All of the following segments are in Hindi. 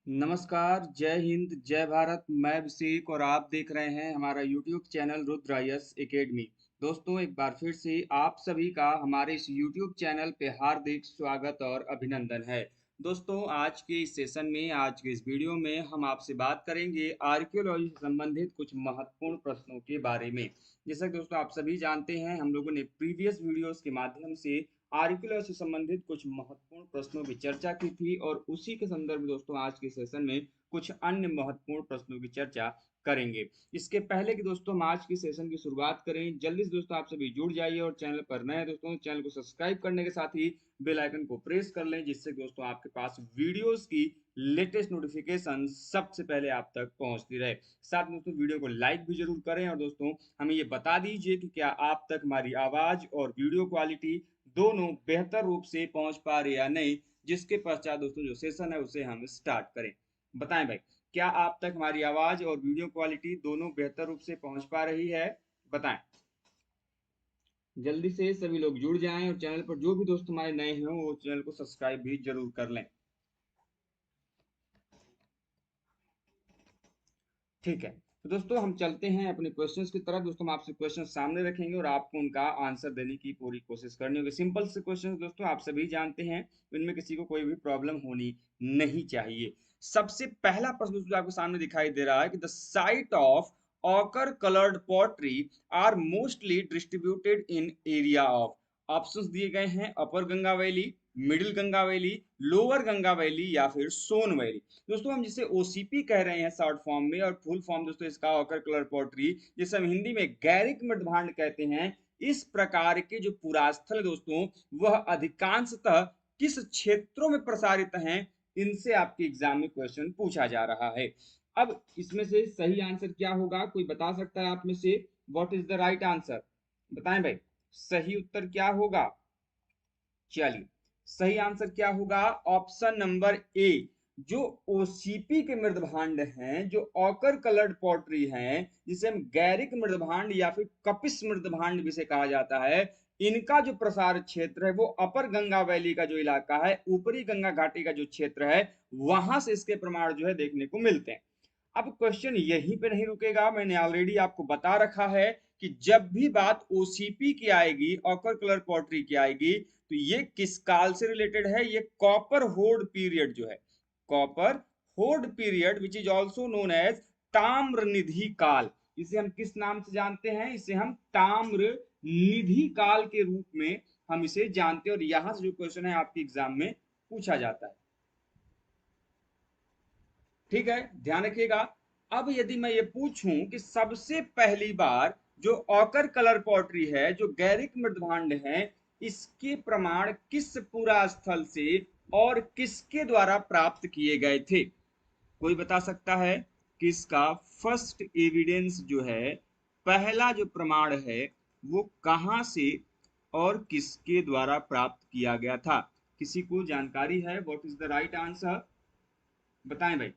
नमस्कार, जय हिंद, जय भारत। मैं अभिषेक और आप देख रहे हैं हमारा YouTube channel Rudra IAS academy. दोस्तों, एक बार फिर से आप सभी का हमारे इस यूट्यूब चैनल पे हार्दिक स्वागत और अभिनंदन है। दोस्तों, आज के इस सेशन में, आज के इस वीडियो में हम आपसे बात करेंगे आर्कियोलॉजी से संबंधित कुछ महत्वपूर्ण प्रश्नों के बारे में। जैसा कि दोस्तों आप सभी जानते हैं, हम लोगों ने प्रीवियस वीडियोस के माध्यम से आर्कियोलॉजी से संबंधित कुछ महत्वपूर्ण प्रश्नों की चर्चा की थी और उसी के संदर्भ में दोस्तों आज के सेशन में कुछ अन्य महत्वपूर्ण प्रश्नों की चर्चा करेंगे। इसके पहले कि दोस्तों हम आज की सेशन की शुरुआत करें, जल्दी से दोस्तों आप सभी जुड़ जाइए और चैनल पर नए दोस्तों चैनल को सब्सक्राइब करने के साथ ही बेल आइकन को प्रेस कर लें, जिससे दोस्तों आपके पास वीडियोस की लेटेस्ट नोटिफिकेशन सबसे पहले आप तक पहुंचती रहे। साथ में दोस्तों वीडियो को लाइक भी जरूर करें और दोस्तों हमें ये बता दीजिए कि क्या आप तक हमारी आवाज और वीडियो क्वालिटी दोनों बेहतर रूप से पहुंच पा रहे या नहीं। जिसके पश्चात दोस्तों जो सेशन है उसे हम स्टार्ट करें। बताएं भाई, क्या आप तक हमारी आवाज और वीडियो क्वालिटी दोनों बेहतर रूप से पहुंच पा रही है? बताएं। जल्दी से सभी लोग जुड़ जाएं और चैनल पर जो भी दोस्त हमारे नए हैं वो चैनल को सब्सक्राइब भी जरूर कर लें। ठीक है, तो दोस्तों हम चलते हैं अपने क्वेश्चंस की तरफ। दोस्तों हम आपसे क्वेश्चन सामने रखेंगे और आपको उनका आंसर देने की पूरी कोशिश करनी होगी। सिंपल से क्वेश्चन दोस्तों आप सभी जानते हैं, इनमें किसी को कोई भी प्रॉब्लम होनी नहीं चाहिए। सबसे पहला प्रश्न दोस्तों आपके सामने दिखाई दे रहा है कि the site of ochre coloured pottery are mostly distributed in area of. Options दिए गए हैं upper Ganga valley, middle Ganga valley, lower Ganga valley या फिर सोन वैली। दोस्तों हम जिसे ओसीपी कह रहे हैं शॉर्ट फॉर्म में, और फुल फॉर्म दोस्तों इसका ऑकर कलर पोट्री, जिसे हम हिंदी में गैरिक मृदभांड कहते हैं। इस प्रकार के जो पुरास्थल दोस्तों वह अधिकांशतः किस क्षेत्रों में प्रसारित हैं, इनसे आपके एग्जाम में क्वेश्चन पूछा जा रहा है। अब इसमें से सही आंसर क्या होगा, कोई बता सकता है आप में से? What is the right answer? बताएं भाई, सही उत्तर क्या होगा? चलिए, सही आंसर क्या होगा? Option number A. जो ओसीपी के मृदभांड हैं, जो ऑकर कलर्ड पॉटरी हैं, जिसे हम गैरिक मृदभांड या फिर कपिस मृदभांड भी से कहा जाता है, इनका जो प्रसार क्षेत्र है वो अपर गंगा वैली का जो इलाका है, ऊपरी गंगा घाटी का जो क्षेत्र है, वहां से इसके प्रमाण जो है देखने को मिलते हैं। अब क्वेश्चन यहीं पे नहीं रुकेगा, मैंने ऑलरेडी आपको बता रखा है कि जब भी बात ओसीपी की आएगी, ऑकर कलर पॉटरी की आएगी, तो ये किस काल से रिलेटेड है? ये कॉपर होर्ड पीरियड जो है, copper hoard period which is also known as ताम्र निधि काल। इसे हम किस नाम से जानते हैं? इसे हम ताम्र निधि काल के रूप में हम इसे जानते हैं, और यहां से जो क्वेश्चन है आपके एग्जाम में पूछा जाता है। ठीक है, ध्यान रखिएगा। अब यदि मैं ये पूछूं कि सबसे पहली बार जो ऑकर कलर पॉटरी है, जो गैरिक मृदभांड है, इसके प्रमाण किस पुरा स्थल से और किसके द्वारा प्राप्त किए गए थे? कोई बता सकता है कि इसका फर्स्ट एविडेंस जो है, पहला जो प्रमाण है, वो कहां से और किसके द्वारा प्राप्त किया गया था? किसी को जानकारी है? What is the right answer? बताएं भाई।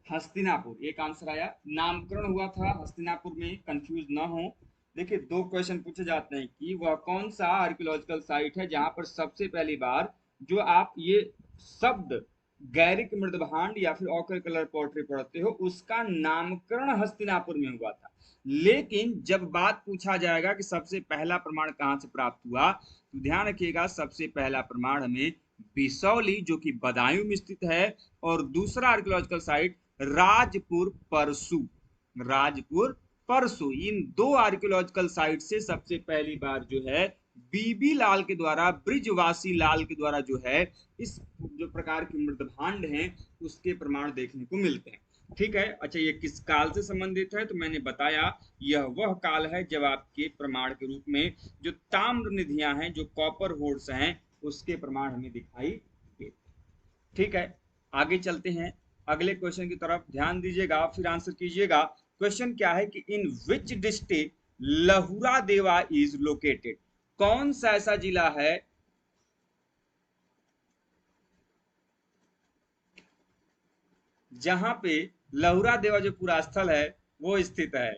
हस्तिनापुर एक आंसर आया। नामकरण हुआ था हस्तिनापुर में, कंफ्यूज ना हो। देखिए, दो क्वेश्चन पूछे जाते हैं कि वह कौन सा आर्कियोलॉजिकल साइट है जहां पर सबसे पहली बार जो आप ये शब्द गैरिक मृदभांड या फिर ऑकर कलर पोट्री पढ़ते हो, उसका नामकरण हस्तिनापुर में हुआ था। लेकिन जब बात पूछा जाएगा कि सबसे पहला प्रमाण कहां से प्राप्त हुआ, तो ध्यान रखिएगा सबसे पहला प्रमाण हमें बिसौली, जो कि बदायूं में स्थित है, और दूसरा आर्कियोलॉजिकल साइट राजपुर परसू, राजपुर परसू, इन दो आर्कियोलॉजिकल साइट से सबसे पहली बार जो है बीबी लाल के द्वारा, ब्रिजवासी लाल के द्वारा जो है इस जो प्रकार के मृदभांड हैं उसके प्रमाण देखने को मिलते हैं। ठीक है, अच्छा ये किस काल से संबंधित है? तो मैंने बताया यह वह काल है जब आपके प्रमाण के रूप में जो ताम्र निधियां हैं, जो कॉपर होर्ड्स हैं, उसके प्रमाण हमें दिखाई देते। ठीक है, आगे चलते हैं अगले क्वेश्चन की तरफ। ध्यान दीजिएगा, फिर आंसर कीजिएगा। क्वेश्चन क्या है कि इन विच डिस्ट्रिक्ट लहुरा देवा इज लोकेटेड? कौन सा ऐसा जिला है जहां पे लहुरा देवा जो पूरा स्थल है वो स्थित है?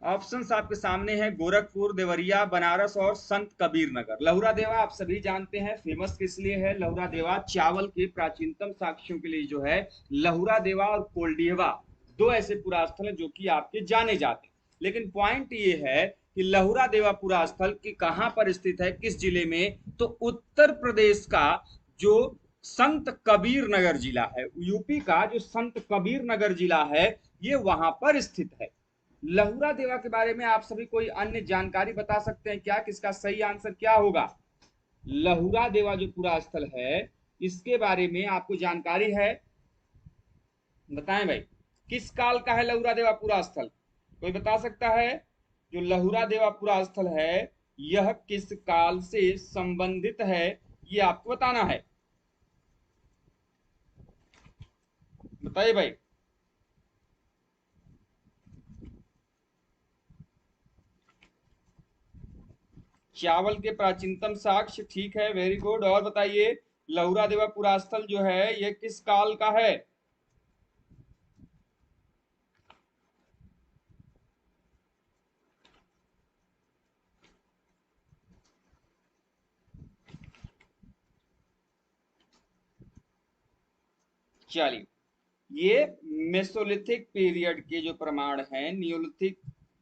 ऑप्शंस आपके सामने हैं, गोरखपुर, देवरिया, बनारस और संत कबीर नगर। लहुरा देवा आप सभी जानते हैं फेमस किस लिए है। लहुरा देवा चावल के प्राचीनतम साक्ष्यों के लिए जो है लहुरा देवा और कोल्डियवा दो ऐसे पुरास्थल हैं जो कि आपके जाने जाते हैं। लेकिन पॉइंट ये है कि लहुरा देवा पुरास्थल की कहां पर स्थित है, किस जिले में, तो उत्तर प्रदेश का जो संत कबीर नगर जिला है, यूपी का जो संत कबीर नगर जिला है, ये वहां पर स्थित है। लहुरा देवा के बारे में आप सभी कोई अन्य जानकारी बता सकते हैं क्या, किसका सही आंसर क्या होगा? लहुरा देवा जो पूरा स्थल है इसके बारे में आपको जानकारी है? बताएं भाई, किस काल का है लहुरा देवा पूरा स्थल? कोई बता सकता है? जो लहुरा देवा पूरा स्थल है यह किस काल से संबंधित है, ये आपको बताना है। बताइए भाई। चावल के प्राचीनतम साक्ष्य, ठीक है, वेरी गुड। और बताइए लहुरा देवा पुरास्थल जो है यह किस काल का है? चलिए, ये मेसोलिथिक पीरियड के जो प्रमाण हैं, नियोलिथिक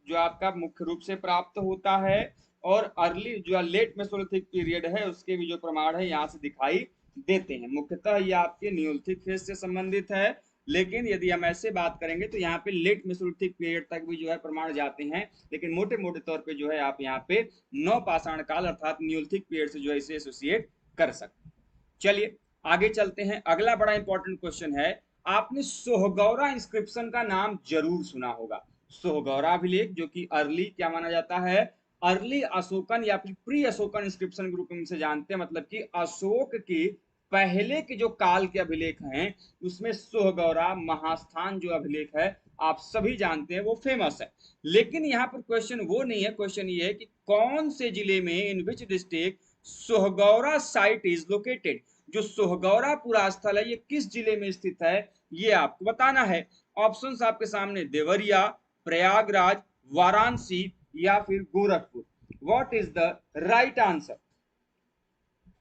जो आपका मुख्य रूप से प्राप्त होता है, और अर्ली जो लेट मेसोलिथिक पीरियड है उसके भी जो प्रमाण है यहाँ से दिखाई देते हैं। मुख्यतः ये आपके नियोलिथिक फेज से संबंधित है, लेकिन यदि हम ऐसे बात करेंगे तो यहाँ पे लेट मेसोलिथिक पीरियड तक भी जो है प्रमाण जाते हैं, लेकिन मोटे मोटे तौर पे जो है आप यहाँ पे नौ पाषाण काल अर्थात नियोलिथिक पीरियड से जो है इसे एसोसिएट कर सकते हैं। चलिए आगे चलते हैं। अगला बड़ा इंपॉर्टेंट क्वेश्चन है, आपने सोहगौरा इंस्क्रिप्शन का नाम जरूर सुना होगा। सोहगौरा अभिलेख जो कि अर्ली क्या माना जाता है, अर्ली अशोकन या फिर प्री अशोकन इंस्क्रिप्शन ग्रुप में से जानते हैं, मतलब कि अशोक की पहले के जो काल के अभिलेख हैं उसमें सोहगौरा महास्थान जो अभिलेख है आप सभी जानते हैं वो फेमस है। लेकिन यहाँ पर क्वेश्चन वो नहीं है, क्वेश्चन ये है कि कौन से जिले में, in which district Sohgaura site is located. जो सोहगौरा पुरा स्थल है ये किस जिले में स्थित है, ये आपको बताना है। ऑप्शंस आपके सामने, देवरिया, प्रयागराज, वाराणसी या फिर Gorakhpur. What is the right answer?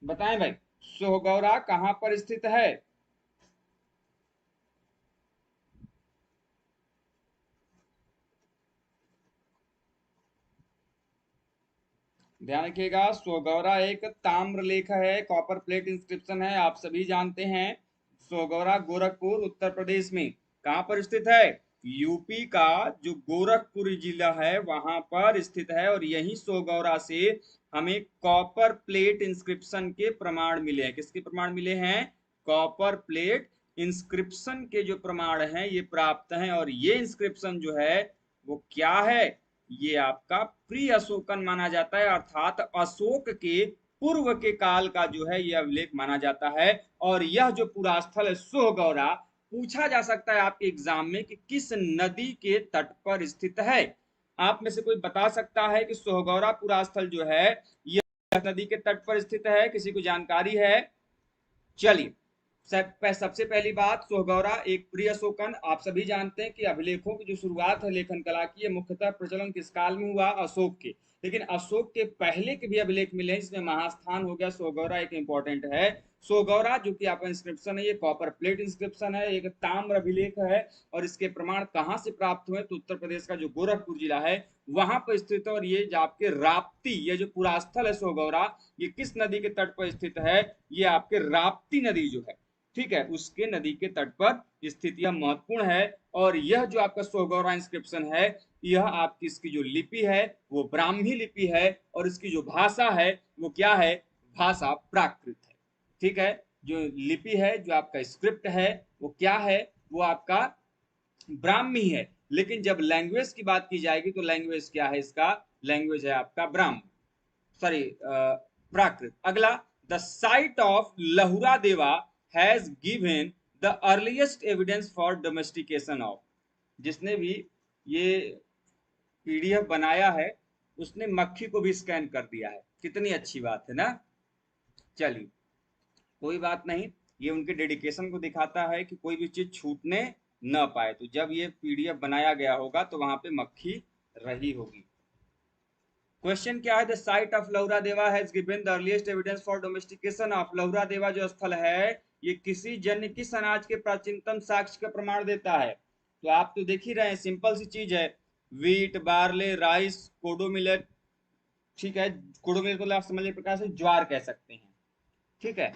बताएं भाई, सोहगौरा कहां पर स्थित है? ध्यान रखिएगा, सोगौरा एक ताम्रलेख है, कॉपर प्लेट इंस्क्रिप्शन है, आप सभी जानते हैं। सोगौरा गोरखपुर उत्तर प्रदेश में कहां पर स्थित है? यूपी का जो गोरखपुर जिला है वहां पर स्थित है, और यही सोगौरा से हमें कॉपर प्लेट इंस्क्रिप्शन के प्रमाण मिले हैं। किसके प्रमाण मिले हैं? कॉपर प्लेट इंस्क्रिप्शन के जो प्रमाण हैं ये प्राप्त हैं, और ये इंस्क्रिप्शन जो है वो क्या है, ये आपका प्री अशोकन माना जाता है, अर्थात अशोक के पूर्व के काल का जो है यह अभिलेख माना जाता है। और यह जो पुरास्थल है सोहगौरा, पूछा जा सकता है आपके एग्जाम में कि किस नदी के तट पर स्थित है। आप में से कोई बता सकता है कि सोहगौरा पुरास्थल जो है यह नदी के तट पर स्थित है? किसी को जानकारी है? चलिए, सबसे पहली बात, सोहगौरा एक प्रिय अशोकन, आप सभी जानते हैं कि अभिलेखों की जो शुरुआत है लेखन कला की, मुख्यतः प्रचलन किस काल में हुआ? अशोक के। लेकिन अशोक के पहले के भी अभिलेख मिले हैं, जिसमें महास्थान हो गया सोहगौरा एक इंपॉर्टेंट है। सोहगौरा जो कि आपका इंस्क्रिप्शन है ये कॉपर प्लेट इंस्क्रिप्शन है, एक ताम्र अभिलेख है, और इसके प्रमाण कहां से प्राप्त हुए? तो उत्तर प्रदेश का जो गोरखपुर जिला है वहां पर स्थित है। और ये जो आपके राप्ती, ये जो पुरास्थल है सोहगौरा, ये किस नदी के तट पर स्थित है? ये आपके राप्ती नदी जो है, ठीक है, उसके नदी के तट पर स्थित, यह महत्वपूर्ण है। और यह जो आपका सोहगौरा इंस्क्रिप्शन है, यह आपकी इसकी जो लिपि है वो ब्राह्मी लिपि है, और इसकी जो भाषा है वो क्या है? भाषा प्राकृत है। ठीक है, जो लिपि है, जो आपका स्क्रिप्ट है वो क्या है? वो आपका ब्राह्मी है। लेकिन जब लैंग्वेज की बात की जाएगी तो लैंग्वेज क्या है इसका? लैंग्वेज है आपका ब्राह्म, सॉरी प्राकृत। अगला, द साइट ऑफ लहुरा देवा has given the earliest evidence for domestication of. जिसने भी ये पीडीएफ बनाया है उसने मक्खी को भी स्कैन कर दिया है, कितनी अच्छी बात है ना। चलिए कोई बात नहीं, ये उनके डेडिकेशन को दिखाता है कि कोई भी चीज छूटने न पाए। तो जब ये पीडीएफ बनाया गया होगा तो वहां पे मक्खी रही होगी। क्वेश्चन क्या है, द साइट ऑफ लहुरा देवा has given the earliest evidence for domestication of लहुरा देवा। जो स्थल है ये किसी जन्य किस अनाज के प्राचीनतम साक्ष्य का प्रमाण देता है। तो आप तो देख ही रहे हैं, सिंपल सी चीज है, वीट, बार्ले, राइस, कोडो मिलेट। ठीक है, कोडो मिलेट को आप समझ प्रकार से ज्वार कह सकते हैं। ठीक है,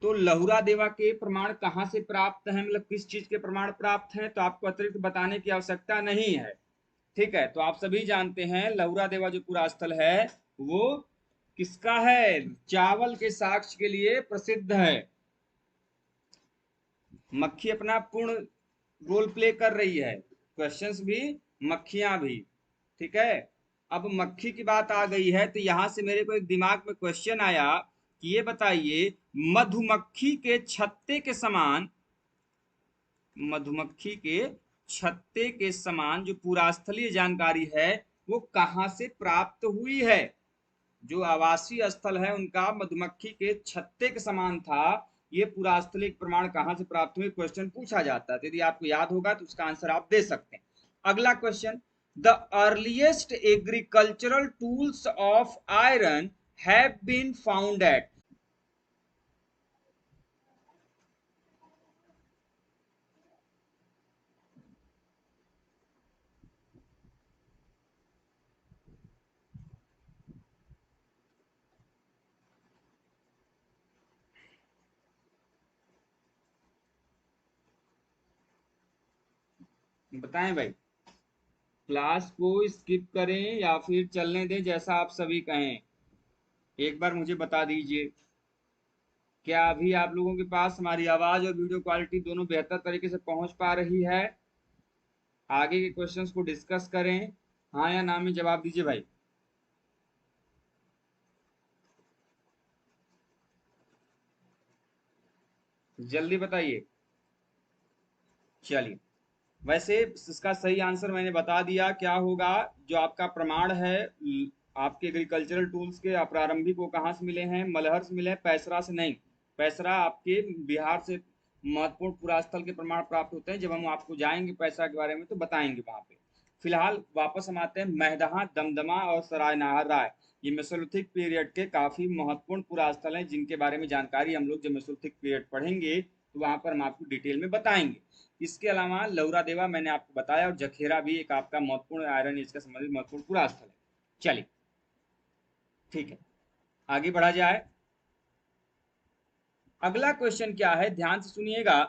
तो लहुरा देवा के प्रमाण कहां से प्राप्त है, मतलब किस चीज के प्रमाण प्राप्त हैं, तो आपको अतिरिक्त बताने की आवश्यकता नहीं है। ठीक है, तो आप सभी जानते हैं लहुरा देवा जो पूरा स्थल है वो किसका है, चावल के साक्ष्य के लिए प्रसिद्ध है। मक्खी अपना पूर्ण रोल प्ले कर रही है, क्वेश्चंस भी, मक्खियां भी। ठीक है, अब मक्खी की बात आ गई है तो यहां से मेरे को एक दिमाग में क्वेश्चन आया कि ये बताइए, मधुमक्खी के छत्ते के समान, मधुमक्खी के छत्ते के समान जो पुरास्थलीय जानकारी है वो कहां से प्राप्त हुई है। जो आवासीय स्थल है उनका मधुमक्खी के छत्ते के समान था, ये पुरास्थलिक प्रमाण कहां से प्राप्त हुए, क्वेश्चन पूछा जाता है। यदि आपको याद होगा तो उसका आंसर आप दे सकते हैं। अगला question, the earliest agricultural tools of iron have been found at. बताएं भाई, क्लास को स्किप करें या फिर चलने दें, जैसा आप सभी कहें, एक बार मुझे बता दीजिए। क्या अभी आप लोगों के पास हमारी आवाज और वीडियो क्वालिटी दोनों बेहतर तरीके से पहुंच पा रही है? आगे के क्वेश्चंस को डिस्कस करें, हाँ या ना में जवाब दीजिए भाई। जल्दी बताइए। चलिए, वैसे इसका सही आंसर मैंने बता दिया, क्या होगा, जो आपका प्रमाण है आपके एग्रीकल्चरल टूल्स के प्रारंभिक वो कहाँ से मिले हैं, मलहर से मिले हैं, पैसरा से नहीं। पैसरा आपके बिहार से महत्वपूर्ण पुरास्थल के प्रमाण प्राप्त होते हैं, जब हम आपको जाएंगे पैसरा के बारे में तो बताएंगे वहां पे। फिलहाल वापस हम आते हैं, महदहा, दमदमा और सरायनाहर राय, ये मेसोलिथिक पीरियड के काफी महत्वपूर्ण पुरास्थल हैं, जिनके बारे में जानकारी हम लोग जब मेसोलिथिक पीरियड पढ़ेंगे तो वहां पर हम आपको डिटेल में बताएंगे। इसके अलावा लौरा देवा मैंने आपको बताया, और जखेरा भी एक आपका महत्वपूर्ण आयरन एज का संबंधित महत्वपूर्ण पूरा स्थल है। चलिए, ठीक है, आगे बढ़ा जाए। अगला क्वेश्चन क्या है, ध्यान से सुनिएगा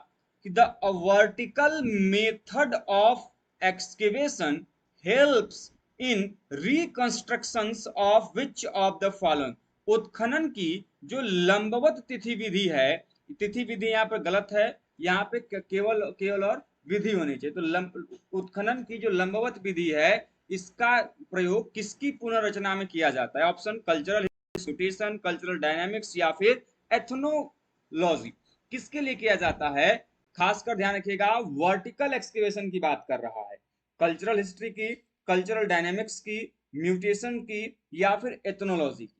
कि the vertical method of excavation helps in reconstructions of which of the following. उत्खनन की जो लंबवत तिथि विधि है, तिथि विधि यहाँ पर गलत है, यहाँ पे केवल केवल और विधि होनी चाहिए। तो उत्खनन की जो लंबवत विधि है इसका प्रयोग किसकी पुनर्रचना में किया जाता है? ऑप्शन, कल्चरल हिस्टोरिएशन, कल्चरल डायनामिक्स, या फिर एथनोलॉजी। किसके लिए किया जाता है? खासकर ध्यान रखिएगा, वर्टिकल एक्सकेवेशन की बात कर रहा है, कल्चरल हिस्ट्री की, कल्चरल डायनेमिक्स की, म्यूटेशन की, या फिर एथनोलॉजी की।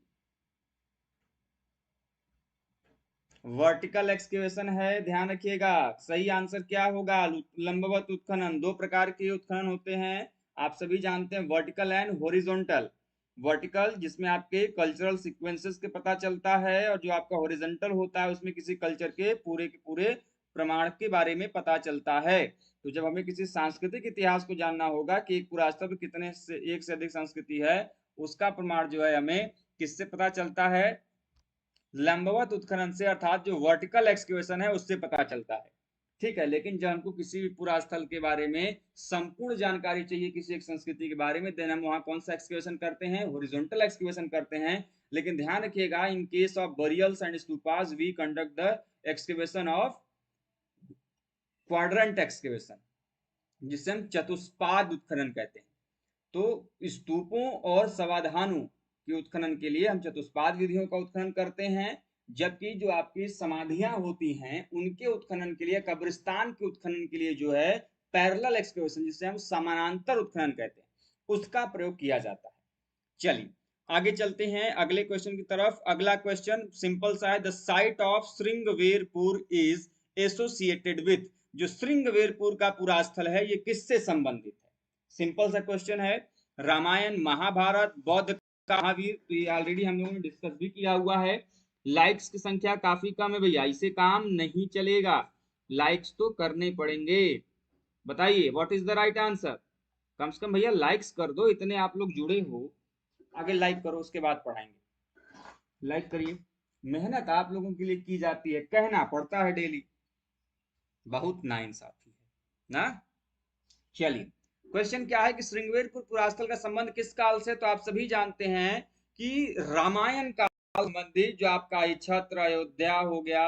वर्टिकल एक्सकेवेशन है, ध्यान रखिएगा। सही आंसर क्या होगा? लंबवत उत्खनन। दो प्रकार के उत्खनन होते हैं, आप सभी जानते हैं, वर्टिकल एंड हॉरिजॉन्टल। वर्टिकल जिसमें आपके कल्चरल सीक्वेंसेस के पता चलता है, और जो आपका हॉरिजॉन्टल होता है उसमें किसी कल्चर के पूरे प्रमाण के बारे में पता चलता है। तो जब हमें किसी सांस्कृतिक इतिहास को जानना होगा कि एक पुरातत्व कितने से एक से अधिक संस्कृति है, उसका प्रमाण जो है हमें किससे पता चलता है? लंबवत उत्खनन से, अर्थात जो वर्टिकल एक्सकेवेशन है उससे पता चलता है। ठीक है, लेकिन जब हमको किसी भी पूरा स्थल के बारे में संपूर्ण जानकारी चाहिए, किसी एक संस्कृति के बारे में, देन हम वहां कौन सा एक्सकेवेशन करते हैं? हॉरिजॉन्टल एक्सकेवेशन करते हैं। लेकिन ध्यान रखिएगा, in case of burials and stupas we conduct the excavation of quadrant excavation, जिसे हम चतुष्पाद उत्खनन कहते हैं। तो स्तूपों और समाधानों के उत्खनन के लिए हम चतुष्पाद विधियों का उत्खनन करते हैं, जबकि जो आपकी समाधियां होती हैं उनके उत्खनन के लिए, कब्रिस्तान के उत्खनन के लिए जो है पैरेलल एक्सकेवेशन, जिसे हम समानांतर उत्खनन कहते हैं, उसका प्रयोग किया जाता है। चलिए, आगे चलते हैं अगले क्वेश्चन की तरफ। अगला क्वेश्चन सिंपल सा है, the site of Shringverpur is associated with. जो श्रृंगवेरपुर का पूरा स्थल है ये किससे संबंधित है? सिंपल सा क्वेश्चन है। रामायण, महाभारत, बौद्ध का महावीर, तो ये ऑलरेडी हम लोगों ने डिस्कस भी किया हुआ है। लाइक्स की संख्या काफी कम है भैया, इसे काम नहीं चलेगा, लाइक्स तो करने पड़ेंगे। बताइए what is the right answer. कम से कम भैया लाइक्स कर दो, इतने आप लोग जुड़े हो। आगे लाइक करो, उसके बाद पढ़ाएंगे। लाइक करिए, मेहनत आप लोगों के लिए की जाती है, कहना पड़ता है डेली। बहुत नाइंसाफी है ना। चलिए, क्वेश्चन क्या है कि श्रृंगेरपुर पुरास्थल का संबंध किस काल से, तो आप सभी जानते हैं कि रामायण का संबंधित जो आपका ये छत्र अयोध्या हो गया,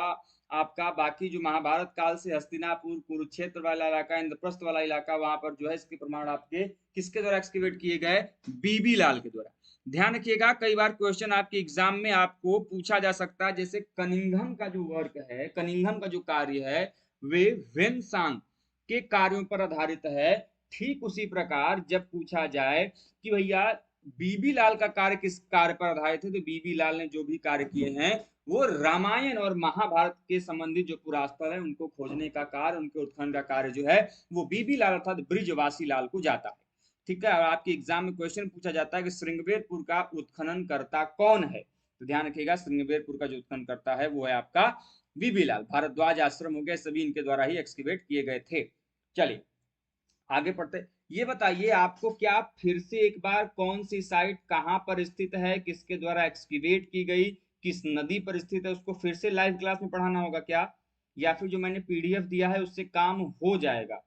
आपका बाकी जो महाभारत काल से हस्तिनापुर कुरुक्षेत्र वाला इलाका, इंद्रप्रस्थ वाला इलाका, वहां पर जो है इसके प्रमाण आपके किसके द्वारा एक्सकेवेट किए गए, बीबी लाल के द्वारा। ध्यान रखिएगा, कई बार क्वेश्चन आपके एग्जाम में आपको पूछा जा सकता है, जैसे कनिंघम का जो वर्क है, कनिंघम का जो कार्य है, वे वेनसांग के कार्यों पर आधारित है। ठीक उसी प्रकार जब पूछा जाए कि भैया बीबी लाल का कार्य किस कार्य पर आधारित है, तो बीबी लाल ने जो भी कार्य किए हैं वो रामायण और महाभारत के संबंधित जो पुरास्थल है उनको खोजने का कार्य, उनके उत्खनन का कार्य जो है वो बीबी लाल अर्थात ब्रिजवासी लाल को जाता है। ठीक है, और आपके एग्जाम में क्वेश्चन पूछा जाता है कि श्रृंगेरपुर का उत्खनन करता कौन है, तो ध्यान रखिएगा श्रृंगेरपुर का जो उत्खनन करता है वो है आपका बीबी लाल। भारद्वाज आश्रम हो गए, सभी इनके द्वारा ही एक्सकेवेट किए गए थे। चलिए आगे पढ़ते, ये बताइए आपको क्या फिर से एक बार कौन सी साइट कहां पर स्थित है, किसके द्वारा एक्सकेवेट की गई, किस नदी पर स्थित है, उसको फिर से लाइव क्लास में पढ़ाना होगा क्या, या फिर जो मैंने पीडीएफ दिया है उससे काम हो जाएगा।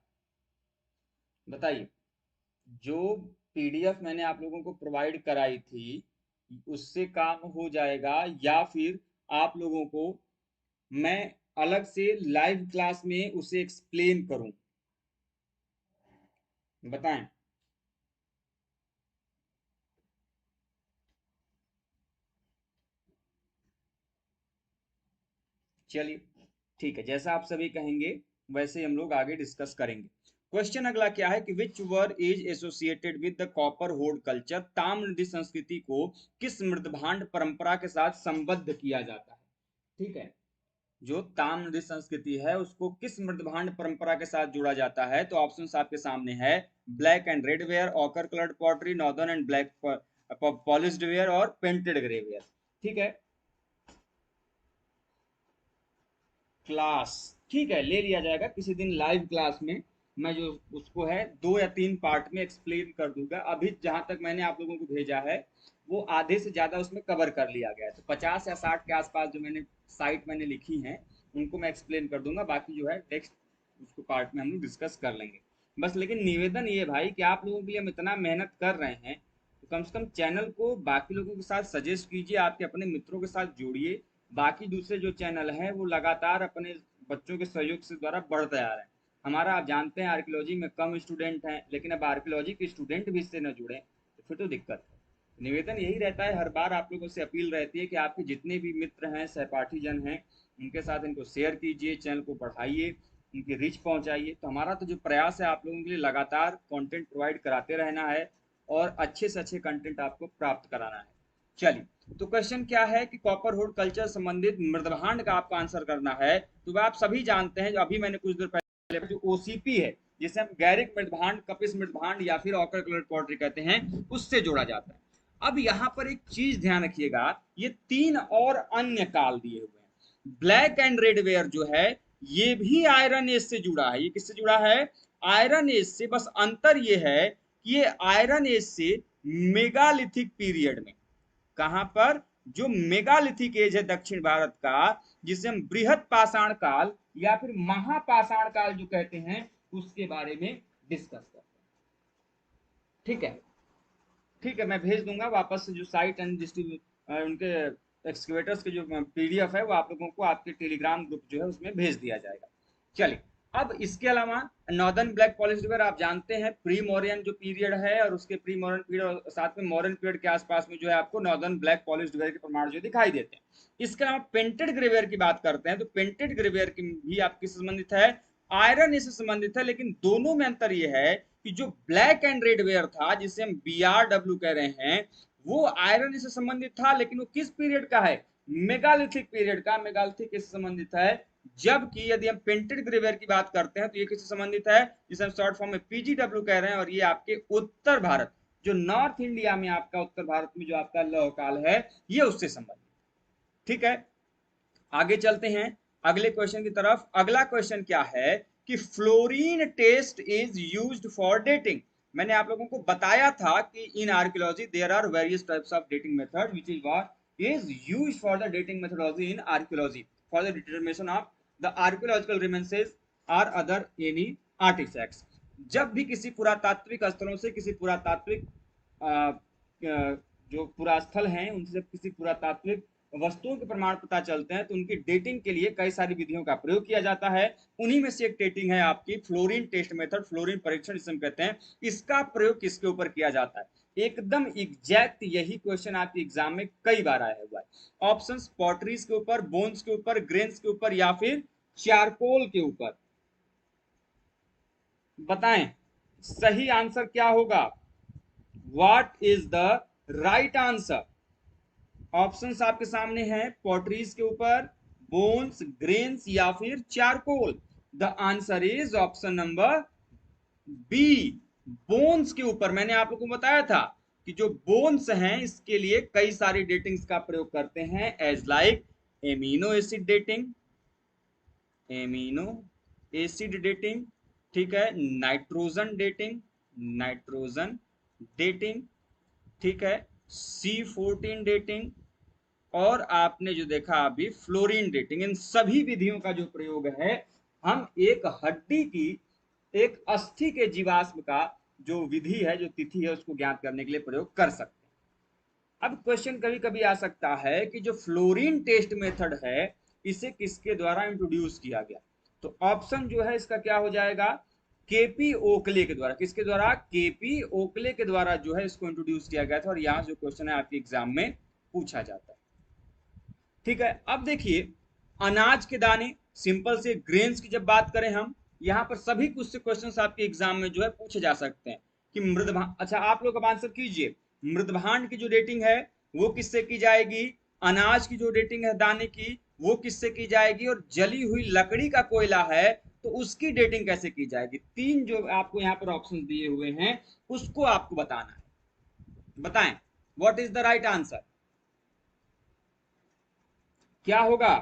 बताइए, जो पीडीएफ मैंने आप लोगों को प्रोवाइड कराई थी उससे काम हो जाएगा, या फिर आप लोगों को मैं अलग से लाइव क्लास में उसे एक्सप्लेन करूं, बताएं। चलिए ठीक है, जैसा आप सभी कहेंगे वैसे हम लोग आगे डिस्कस करेंगे। क्वेश्चन अगला क्या है कि which ware is associated with the copper hoard culture, ताम्रनदी संस्कृति को किस मृदभांड परंपरा के साथ संबद्ध किया जाता है। ठीक है, जो ताम्रनदी संस्कृति है उसको किस मृदभांड परंपरा के साथ जोड़ा जाता है, तो ऑप्शंस आपके सामने है, black and red ware, occur coloured pottery, northern and black polished where और पेंटेड ग्रे वेयर। ठीक है, क्लास, ठीक है ले लिया जाएगा किसी दिन लाइव क्लास में, मैं जो उसको है 2 या 3 पार्ट में एक्सप्लेन कर दूंगा। अभी जहां तक मैंने आप लोगों को भेजा है वो आधे से ज्यादा उसमें कवर कर लिया गया है, तो 50 या 60 के आसपास जो मैंने साइट मैंने लिखी है उनको मैं एक्सप्लेन कर दूंगा, बाकी जो है नेक्स्ट उसको पार्ट में हम लोग डिस्कस कर लेंगे। बस लेकिन निवेदन ये भाई कि आप लोगों के लिए हम इतना मेहनत कर रहे हैं, तो कम से कम चैनल को बाकी लोगों के साथ सजेस्ट कीजिए, आपके अपने मित्रों के साथ जोड़िए। बाकी दूसरे जो चैनल हैं वो लगातार अपने बच्चों के सहयोग से द्वारा बढ़ते आ रहे हैं। हमारा आप जानते हैं आर्कियोलॉजी में कम स्टूडेंट हैं, लेकिन अब आर्कियोलॉजी के स्टूडेंट भी इससे न जुड़े तो फिर तो दिक्कत है। निवेदन यही रहता है, हर बार आप लोगों से अपील रहती है कि आपके जितने भी मित्र हैं, सहपाठी जन हैं, उनके साथ इनको शेयर कीजिए, चैनल को बढ़ाइए, उनकी रीच पहुंचाइए। तो हमारा तो जो प्रयास है आप लोगों के लिए लगातार कंटेंट प्रोवाइड कराते रहना है और अच्छे से अच्छे कंटेंट आपको प्राप्त कराना है। चलिए, तो क्वेश्चन क्या है कि कॉपर हुड कल्चर संबंधित मृदभांड का आपको आंसर करना है। तो आप सभी जानते हैं, जो अभी मैंने कुछ देर पहले जो ओसीपी है जिसे हम गैरिक मृदभांड, कपिस मृदभांड या फिर ऑकर कलर्ड पॉटरी कहते हैं, उससे जोड़ा जाता है। अब यहाँ पर एक चीज ध्यान रखिएगा, ये 3 और अन्य काल दिए हुए हैं। ब्लैक एंड रेड वेयर जो है ये भी आयरन एज से जुड़ा है। ये किससे जुड़ा है, आयरन एज से। बस अंतर ये है कि ये आयरन एज से मेगालिथिक पीरियड में, कहां पर, जो मेगालिथिक एज है दक्षिण भारत का, जिसे हम बृहद पाषाण काल या फिर महापाषाण काल जो कहते हैं, उसके बारे में डिस्कस करते हैं। ठीक है, ठीक है, मैं भेज दूंगा वापस से जो साइट एंड डिस्ट्रीब्यूट उनके एक्सकेवेटर्स के जो पीडीएफ है वो आप लोगों को आपके टेलीग्राम ग्रुप जो है उसमें भेज दिया जाएगा। चलिए, अब इसके अलावा नॉर्दर्न ब्लैक पॉलिश रिवर आप जानते हैं प्री मॉरियन जो पीरियड है, और उसके प्री मॉरियन पीरियड और साथ में मॉरियन पीरियड के आसपास में जो है आपको नॉर्दर्न ब्लैक पॉलिश रिवर के प्रमाण जो दिखाई देते हैं। इसके अलावा पेंटेड ग्रेवियर की बात करते हैं, तो पेंटेड ग्रेवियर की भी आपकी संबंधित है, आयरन इससे संबंधित है, लेकिन दोनों में अंतर यह है कि जो ब्लैक एंड रेड वेयर था जिसे हम BRW कह रहे हैं, वो आयरन से संबंधित था, लेकिन वो किस पीरियड का है, मेगालिथिक पीरियड का। मेगालिथिक इससे संबंधित है जबकि यदि हम पेंटेड ग्रेवियर की बात करते हैं तो ये किससे संबंधित है, जिसे हम शॉर्ट फॉर्म में पीजीडब्ल्यू कह रहे हैं, और ये आपके उत्तर भारत, जो नॉर्थ इंडिया में आपका उत्तर भारत में जो आपका लौह काल है, ये उससे संबंधित। ठीक है, आगे चलते हैं अगले क्वेश्चन की तरफ। अगला क्वेश्चन क्या है कि fluorine test is used for dating. मैंने आप लोगों को बताया था कि in archaeology there are various types of dating method which is what is used for the dating methodology in archaeology for the determination of the archaeological remains are other any artefacts. जब भी किसी पुरातात्विक स्थलों से किसी पुरातात्विक जो पुरास्थल हैं उनसे किसी पुरातात्विक वस्तुओं के प्रमाण पता चलते हैं तो उनकी डेटिंग के लिए कई सारी विधियों का प्रयोग किया जाता है। उन्हीं में से एक डेटिंग है आपकी फ्लोरीन टेस्ट मेथड, फ्लोरीन परीक्षण जिसे हम कहते हैं। इसका प्रयोग किसके ऊपर किया जाता है? एकदम एग्जैक्ट यही क्वेश्चन आपके एग्जाम में कई बार आया हुआ है। ऑप्शंस पॉटरीज के ऊपर, बोन्स के ऊपर, ग्रेन्स के ऊपर या फिर चारकोल के ऊपर। बताएं सही आंसर क्या होगा? What is the right answer? Options आपके सामने हैं, पॉटरीज के ऊपर, बोन्स, ग्रेन्स या फिर charcoal. The answer is option number B, bones के ऊपर। मैंने आप लोगों को बताया था कि जो बोन्स हैं इसके लिए कई सारी डेटिंग्स का प्रयोग करते हैं, as like amino acid dating, amino acid dating, ठीक है, नाइट्रोजन डेटिंग, नाइट्रोजन डेटिंग, ठीक है, C14 डेटिंग, और आपने जो देखा अभी फ्लोरीन डेटिंग। इन सभी विधियों का जो प्रयोग है, हम एक हड्डी की, एक अस्थि के जीवाश्म का जो विधि है, जो तिथि है, उसको ज्ञात करने के लिए प्रयोग कर सकते हैं। अब क्वेश्चन कभी कभी आ सकता है कि जो फ्लोरीन टेस्ट मेथड है इसे किसके द्वारा इंट्रोड्यूस किया गया? तो ऑप्शन जो है इसका क्या हो जाएगा? केपी ओकले के द्वारा। किसके द्वारा? केपी ओकले के द्वारा जो है इसको इंट्रोड्यूस किया गया था, और यहां जो क्वेश्चन है आपके एग्जाम में पूछा जाता है। ठीक है, अब देखिए अनाज के दाने, सिंपल से ग्रेन्स की जब बात करें हम, यहां पर सभी कुछ से क्वेश्चंस आपके एग्जाम में जो है पूछे जा सकते हैं कि मृदभांड। अच्छा, आप लोग अब आंसर कीजिए, मृदभांड की जो डेटिंग है वो किससे की जाएगी? अनाज की जो डेटिंग है दाने की, वो किससे की जाएगी? और जली हुई लकड़ी का कोयला है तो उसकी डेटिंग कैसे की जाएगी? तीन जो आपको यहाँ पर ऑप्शन दिए हुए हैं उसको आपको बताना है। बताएं what is the right answer, क्या होगा?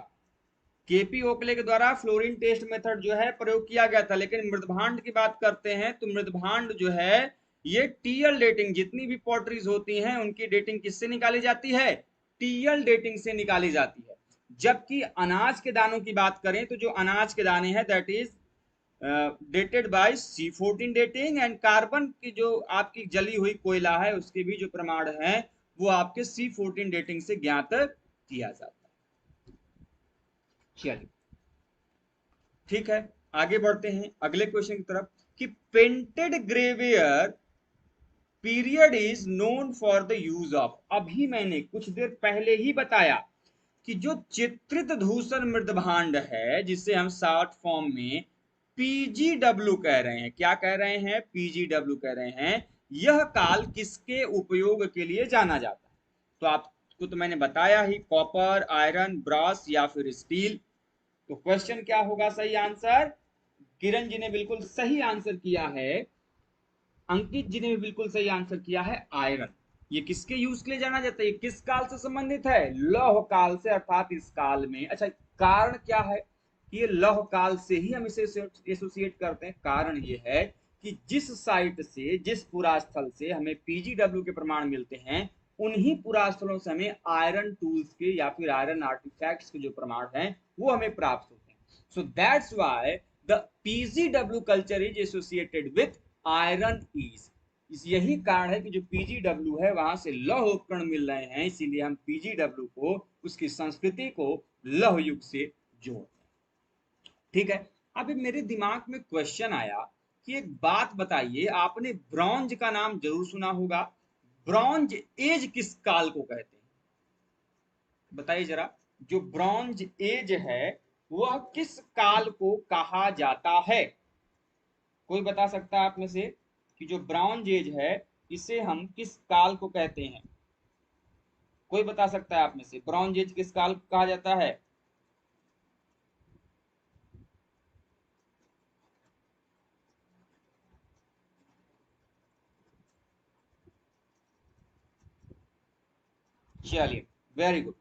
केपी ओकले के द्वारा फ्लोरीन टेस्ट मेथड जो है प्रयोग किया गया था। लेकिन मृदभांड की बात करते हैं तो मृदभांड जो है ये टीएल डेटिंग, जितनी भी पॉटरीज होती हैं उनकी डेटिंग किससे निकाली जाती है? टीएल डेटिंग से निकाली जाती है। जबकि अनाज के दानों की बात करें तो जो अनाज के दाने हैं that is dated by C14 dating, and carbon की जो आपकी जली हुई कोयला है उसके भी जो प्रमाण है वो आपके C14 डेटिंग से ज्ञात किया जाता है। चलिए ठीक है, आगे बढ़ते हैं अगले क्वेश्चन की तरफ कि painted ग्रेवियर period is known for the use of. अभी मैंने कुछ देर पहले ही बताया कि जो चित्रित धूसर मृदभांड है जिसे हम शॉर्ट फॉर्म में पीजीडब्ल्यू कह रहे हैं, क्या कह रहे हैं? पीजीडब्ल्यू कह रहे हैं। यह काल किसके उपयोग के लिए जाना जाता है? तो आपको तो मैंने बताया ही, कॉपर, आयरन, ब्रॉस या फिर स्टील। तो क्वेश्चन क्या होगा सही आंसर? किरण जी ने बिल्कुल सही आंसर किया है, अंकित जी ने भी बिल्कुल सही आंसर किया है, आयरन। ये किसके यूज के लिए जाना जाता है? ये किस काल से संबंधित है? लौह काल से, अर्थात इस काल में। अच्छा, कारण क्या है कि ये लौह काल से ही हम इसे एसोसिएट करते हैं? कारण ये है कि जिस साइट से, जिस पुरास्थल से हमें पीजीडब्ल्यू के प्रमाण मिलते हैं उन्हीं पुरास्थलों से हमें आयरन टूल्स के या फिर आयरन आर्टिफैक्ट्स के जो प्रमाण हैं वो हमें प्राप्त होते हैं। So that's why the PGW culture is associated with iron age. इस यही कारण है कि जो पीजीडब्ल्यू है वहां से लौह उपकरण मिल रहे हैं, इसीलिए हम पीजीडब्ल्यू को, उसकी संस्कृति को लौह युग से जोड़ते हैं। ठीक है, अभी मेरे दिमाग में क्वेश्चन आया कि एक बात बताइए, आपने ब्रॉन्ज का नाम जरूर सुना होगा। ब्रॉन्ज एज किस काल को कहते हैं? बताइए जरा, जो ब्रॉन्ज एज है वह किस काल को कहा जाता है? कोई बता सकता है आप में से कि जो ब्रॉन्ज एज है इसे हम किस काल को कहते हैं? कोई बता सकता है आप में से ब्रॉन्ज एज किस काल को कहा जाता है? चलिए, वेरी गुड।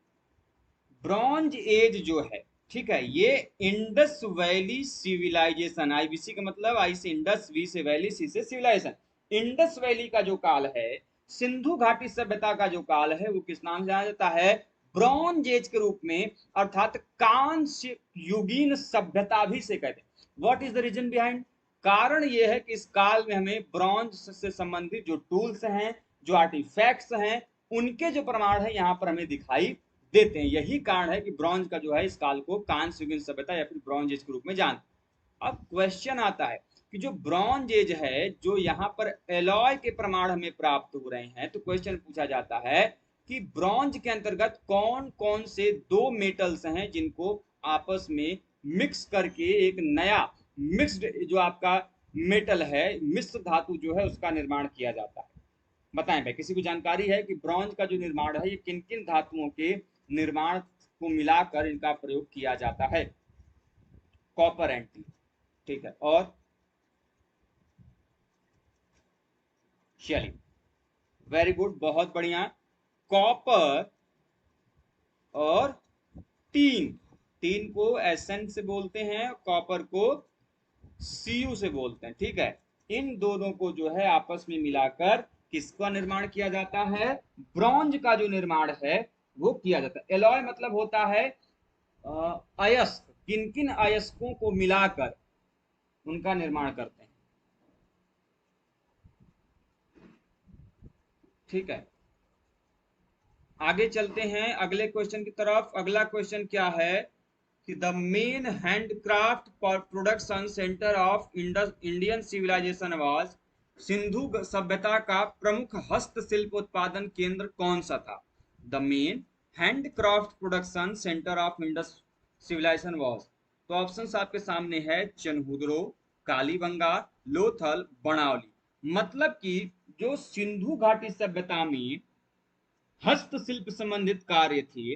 ब्रॉन्ज एज जो है, ठीक है, ये इंडस वैली सिविलाइजेशन, आईवीसी का मतलब आई से इंडस, वी से वैली, सी से सिविलाइजेशन, इंडस वैली का जो काल है, सिंधु घाटी सभ्यता का जो काल है, वो किस नाम से जाना जाता है? ब्रॉन्ज एज के रूप में, अर्थात कांस्य युगीन सभ्यता भी से कहते हैं। What is the reason behind? कारण यह है कि इस काल में हमें ब्रॉन्ज से संबंधित जो टूल्स हैं, जो आर्टिफैक्ट्स हैं, उनके जो प्रमाण है यहाँ पर हमें दिखाई देते हैं। यही कारण है कि ब्रॉन्ज का जो है इस काल को कांस्य युगीन सभ्यता या फिर ब्रॉन्ज एज के रूप में जानते हैं। अब क्वेश्चन आता है कि जो ब्रॉन्ज एज है, जो यहाँ पर एलॉय के प्रमाण हमें प्राप्त हो रहे हैं, तो क्वेश्चन पूछा जाता है कि ब्रॉन्ज के अंतर्गत कौन कौन से दो मेटल्स हैं जिनको आपस में मिक्स करके एक नया मिक्स्ड जो आपका मेटल है, मिश्र धातु जो है, उसका निर्माण किया जाता है। बताएं भाई, किसी को जानकारी है कि ब्रॉन्ज का जो निर्माण है, ये किन किन धातुओं के निर्माण को मिलाकर इनका प्रयोग किया जाता है? कॉपर एंड टी, ठीक है। और चलिए, वेरी गुड, बहुत बढ़िया। कॉपर और टीन, टीन को एसएन से बोलते हैं, कॉपर को सीयू से बोलते हैं, ठीक है। इन दोनों को जो है आपस में मिलाकर किसका निर्माण किया जाता है? ब्रॉन्ज का जो निर्माण है वो किया जाता है। एलॉय मतलब होता है अयस्क, किन किन अयस्कों को मिलाकर उनका निर्माण करते हैं, ठीक है। आगे चलते हैं अगले क्वेश्चन की तरफ। अगला क्वेश्चन क्या है कि the main handcraft production center of Indian civilization was, Sindhu सभ्यता का प्रमुख हस्तशिल्प उत्पादन केंद्र कौन सा था? The main handcraft production center of Indus civilization was, तो ऑप्शंस आपके सामने है, चनहुदड़ो, कालीबंगा, लोथल, बनावली। मतलब कि जो सिंधु घाटी सभ्यता में हस्तशिल्प संबंधित कार्य थे,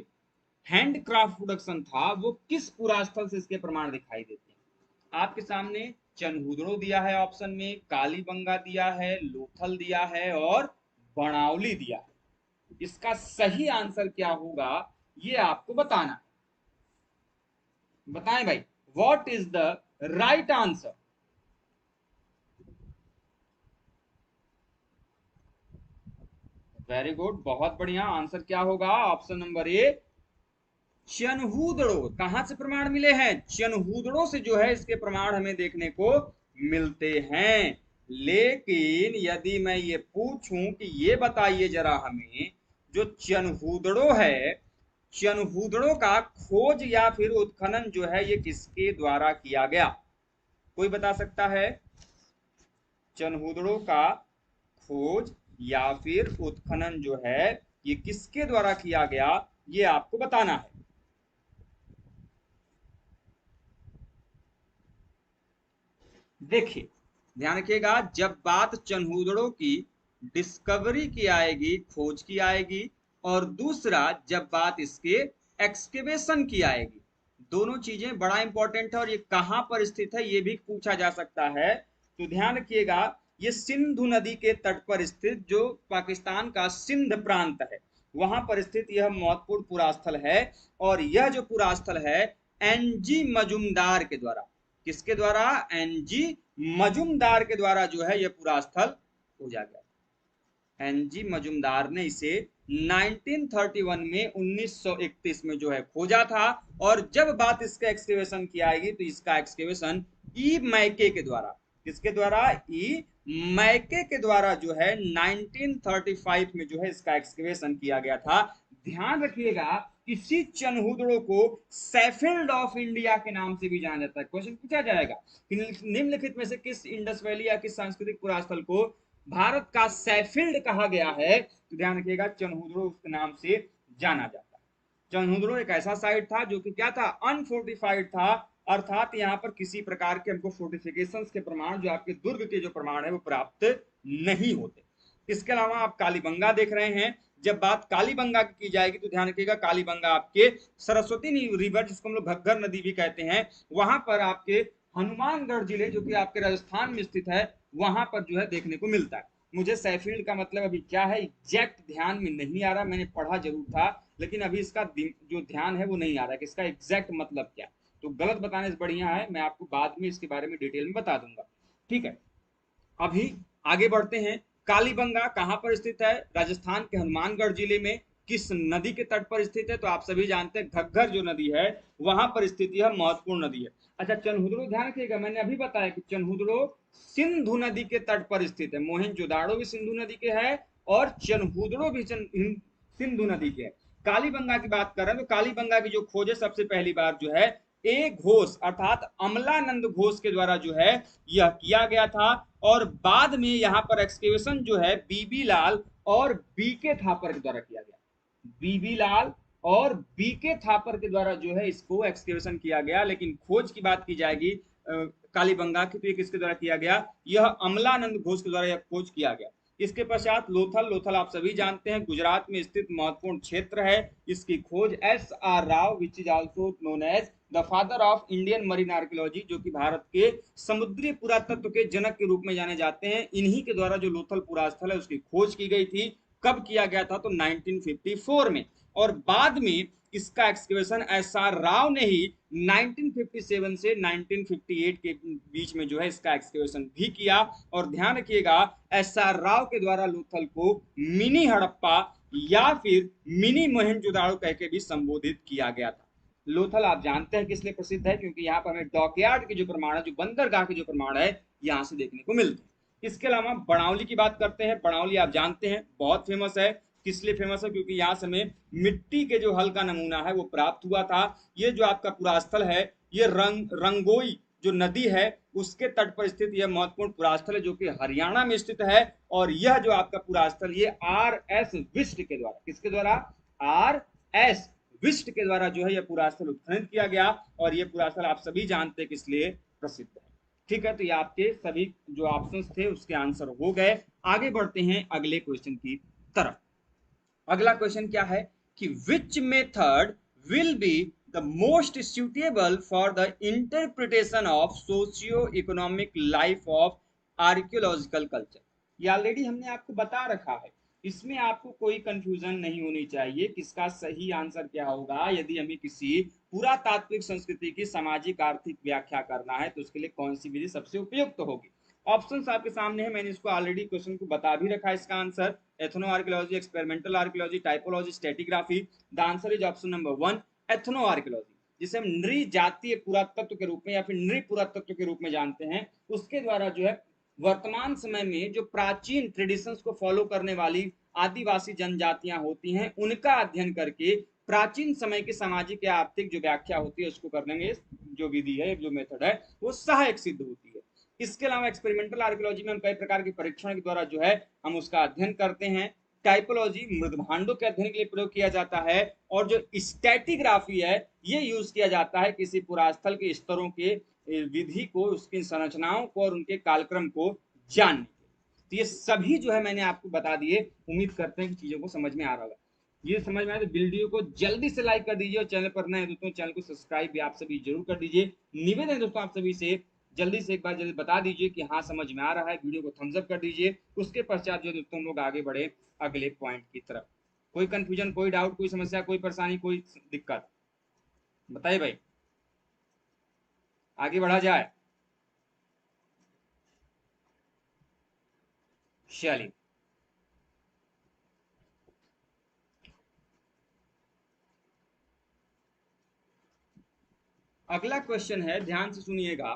हैंडक्राफ्ट प्रोडक्शन था, वो किस पुरास्थल से इसके प्रमाण दिखाई देते हैं? आपके सामने चनहुदड़ो दिया है ऑप्शन में, कालीबंगा दिया है, लोथल दिया है और बनावली दिया है। इसका सही आंसर क्या होगा ये आपको बताना है। बताएं भाई, what is the right answer? Very good, बहुत बढ़िया। आंसर क्या होगा? Option number A, Chanhudaro. कहां से प्रमाण मिले हैं? चनहुदड़ो से जो है इसके प्रमाण हमें देखने को मिलते हैं। लेकिन यदि मैं ये पूछूं कि ये बताइए जरा हमें, जो चनहुदड़ो है, चनहुदड़ो का खोज या फिर उत्खनन जो है ये किसके द्वारा किया गया? कोई बता सकता है? चनहुदड़ो का खोज या फिर उत्खनन जो है ये किसके द्वारा किया गया, ये आपको बताना है। देखिए, ध्यान रखिएगा, जब बात चनहुदड़ो की डिस्कवरी की आएगी, खोज की आएगी, और दूसरा जब बात इसके एक्सकेवेशन की आएगी, दोनों चीजें बड़ा इंपॉर्टेंट है। और ये कहां पर स्थित है ये भी पूछा जा सकता है। तो ध्यान रखिएगा, ये सिंधु नदी के तट पर स्थित जो पाकिस्तान का सिंध प्रांत है, वहां पर स्थित यह महत्वपूर्ण पुरास्थल है। और यह जो पुरास्थल है एनजी मजुमदार के द्वारा, किसके द्वारा? एनजी मजुमदार के द्वारा जो है यह पूरा स्थल खोजा गया। एनजी मजुमदार ने इसे 1931 में 1931 में जो है खोजा था। और जब बात इसके एक्सकेवेशन की आएगी तो इसका एक्सकेवेशन ई मैके के द्वारा, किसके द्वारा? ई मैके के द्वारा जो है 1935 में जो है इसका एक्सकेवेशन किया गया था। ध्यान रखिएगा, इसी चनहुदड़ो को सैफील्ड ऑफ इंडिया के नाम से भी जाना जाता है। क्वेश्चन पूछा जाएगा कि निम्नलिखित में से किस इंडस वैली या किस सांस्कृतिक पुरास्थल को भारत का सैफील्ड कहा गया है? तो ध्यान रखिएगा, चनहुदड़ो उसके नाम से जाना जाता है। चनहुदड़ो एक ऐसा साइट था जो कि क्या था? अनफोर्टिफाइड था, अर्थात यहाँ पर किसी प्रकार के हमको फोर्टिफिकेशंस के प्रमाण, जो आपके दुर्ग के जो प्रमाण है वो प्राप्त नहीं होते। इसके अलावा आप कालीबंगा देख रहे हैं। जब बात कालीबंगा की जाएगी तो ध्यान रखिएगा, कालीबंगा आपके सरस्वती रिवर, जिसको हम लोग घग्गर नदी भी कहते हैं, वहां पर आपके हनुमानगढ़ जिले, जो कि आपके राजस्थान में स्थित है, वहां पर जो है देखने को मिलता है। मुझे सैफील्ड का मतलब अभी क्या है एग्जैक्ट ध्यान में नहीं आ रहा, मैंने पढ़ा जरूर था लेकिन अभी इसका जो ध्यान है वो नहीं आ रहा कि इसका एग्जैक्ट मतलब क्या। तो गलत बताने से बढ़िया है मैं आपको बाद में इसके बारे में डिटेल में बता दूंगा। ठीक है, अभी आगे बढ़ते हैं। कालीबंगा कहां पर स्थित है? राजस्थान के हनुमानगढ़ जिले में। किस नदी के तट पर स्थित है? तो आप सभी जानते हैं घग्गर जो नदी है वहां पर स्थित यह महत्वपूर्ण नदी है। अच्छा, चनहुदड़ो ध्यान रखिएगा, मैंने अभी बताया कि चनहुदड़ो सिंधु नदी के तट पर स्थित है। मोहनजोदाड़ो भी सिंधु नदी के है और चनहुदड़ो भी सिंधु नदी के है। कालीबंगा की बात कर रहे हैं तो कालीबंगा की जो खोज है सबसे पहली बार जो है ए घोष अर्थात अमलानंद घोष के द्वारा जो है यह किया गया था। और बाद में यहाँ पर एक्सकेवेशन जो है बीबी लाल और बीके थापर के द्वारा किया गया। बीबी लाल और बीके थापर के द्वारा जो है इसको एक्सकेवेशन किया गया। लेकिन खोज की बात की जाएगी कालीबंगा की तो ये किसके द्वारा किया गया? यह अमलानंद घोष के द्वारा यह खोज किया गया। इसके पश्चात लोथल। लोथल आप सभी जानते हैं गुजरात में स्थित महत्वपूर्ण क्षेत्र है। इसकी खोज S R Rao which is also known as the father of Indian marine archaeology, जो कि भारत के समुद्री पुरातत्व के जनक के रूप में जाने जाते हैं, इन्हीं के द्वारा जो लोथल पुरास्थल है उसकी खोज की गई थी। कब किया गया था? तो 1954 में। और बाद में इसका एक्सकेवेशन एस आर राव ने ही 1957 से 1958 के बीच में जो है इसका एक्सकेवेशन भी किया। और ध्यान रखिएगा एस आर राव के द्वारा लोथल को मिनी हड़प्पा या फिर मिनी मोहनजोदाड़ो कह के भी संबोधित किया गया था। लोथल आप जानते हैं किस लिए प्रसिद्ध है? क्योंकि यहाँ पर हमें डॉकयार्ड के जो प्रमाण है, जो बंदरगाह के जो प्रमाण है, यहाँ से देखने को मिलते हैं। इसके अलावा बड़ावली की बात करते हैं। बड़ावली आप जानते हैं बहुत फेमस है। किस लिए फेमस है? क्योंकि यहाँ से हमें मिट्टी के जो हल का नमूना है वो प्राप्त हुआ था। ये जो आपका पुरास्थल है ये रंगोई जो नदी है उसके तट पर स्थित यह महत्वपूर्ण पुरास्थल है जो कि हरियाणा में स्थित है। और यह जो आपका पुरास्थल ये आर एस विस्ट के द्वारा, किसके द्वारा? आर एस विस्ट के द्वारा जो है यह पुरास्थल उत्खनन किया गया। और यह पुरास्थल आप सभी जानते हैं किस लिए प्रसिद्ध है। ठीक है, तो ये आपके सभी जो ऑप्शंस थे उसके आंसर हो गए। आगे बढ़ते हैं अगले क्वेश्चन की तरफ। अगला क्वेश्चन क्या है कि which method will be the most suitable for the interpretation of socio economic life of archaeological culture. ये ऑलरेडी हमने आपको बता रखा है, इसमें आपको कोई कंफ्यूजन नहीं होनी चाहिए किसका सही आंसर क्या होगा। यदि हमें किसी पुरातात्विक संस्कृति की सामाजिक आर्थिक व्याख्या करना है तो उसके लिए कौन सी विधि सबसे उपयुक्त होगी। ऑप्शंस आपके सामने है, मैंने इसको ऑलरेडी क्वेश्चन को बता भी रखा है। इसका answer ethnoarchaeology, experimental archaeology, typology, stratigraphy. The answer is option number 1 ethnoarchaeology, जिसे हम नृजातीय पुरातत्व के रूप में या फिर नृ पुरातत्व के रूप में जानते हैं। उसके द्वारा जो है वर्तमान समय में जो प्राचीन ट्रेडिशंस को फॉलो करने वाली आदिवासी जनजातियां होती हैं उनका अध्ययन करके प्राचीन समय की सामाजिक या आर्थिक जो व्याख्या होती है उसको करने में जो विधि है, जो मेथड है, वो सहायक सिद्ध होती है। इसके अलावा एक्सपेरिमेंटल आर्कियोलॉजी में हम कई प्रकार के परीक्षण के द्वारा जो है हम उसका अध्ययन करते हैं। टाइपोलॉजी मृदभांडों के अध्ययन के लिए प्रयोग किया जाता है। और जो स्टैटिग्राफी है ये यूज किया जाता है किसी पुरास्थल के स्तरों के विधि को, उसकी संरचनाओं को और उनके कालक्रम को जानने के। तो ये सभी जो है मैंने आपको बता दिए। उम्मीद करते हैं कि चीजों को समझ में आ रहा होगा। ये समझ में आए तो वीडियो को जल्दी से लाइक कर दीजिए और चैनल पर नए हैं दोस्तों चैनल को सब्सक्राइब भी आप सभी जरूर कर दीजिए। निवेदन है दोस्तों आप सभी से जल्दी से एक बार जल्दी बता दीजिए कि हाँ समझ में आ रहा है, वीडियो को थम्स अप कर दीजिए। उसके पश्चात जो दोस्तों लोग आगे बढ़े अगले पॉइंट की तरफ। कोई कंफ्यूजन, कोई डाउट, कोई समस्या, कोई परेशानी, कोई दिक्कत बताइए भाई, आगे बढ़ा जाए। चलिए अगला क्वेश्चन है, ध्यान से सुनिएगा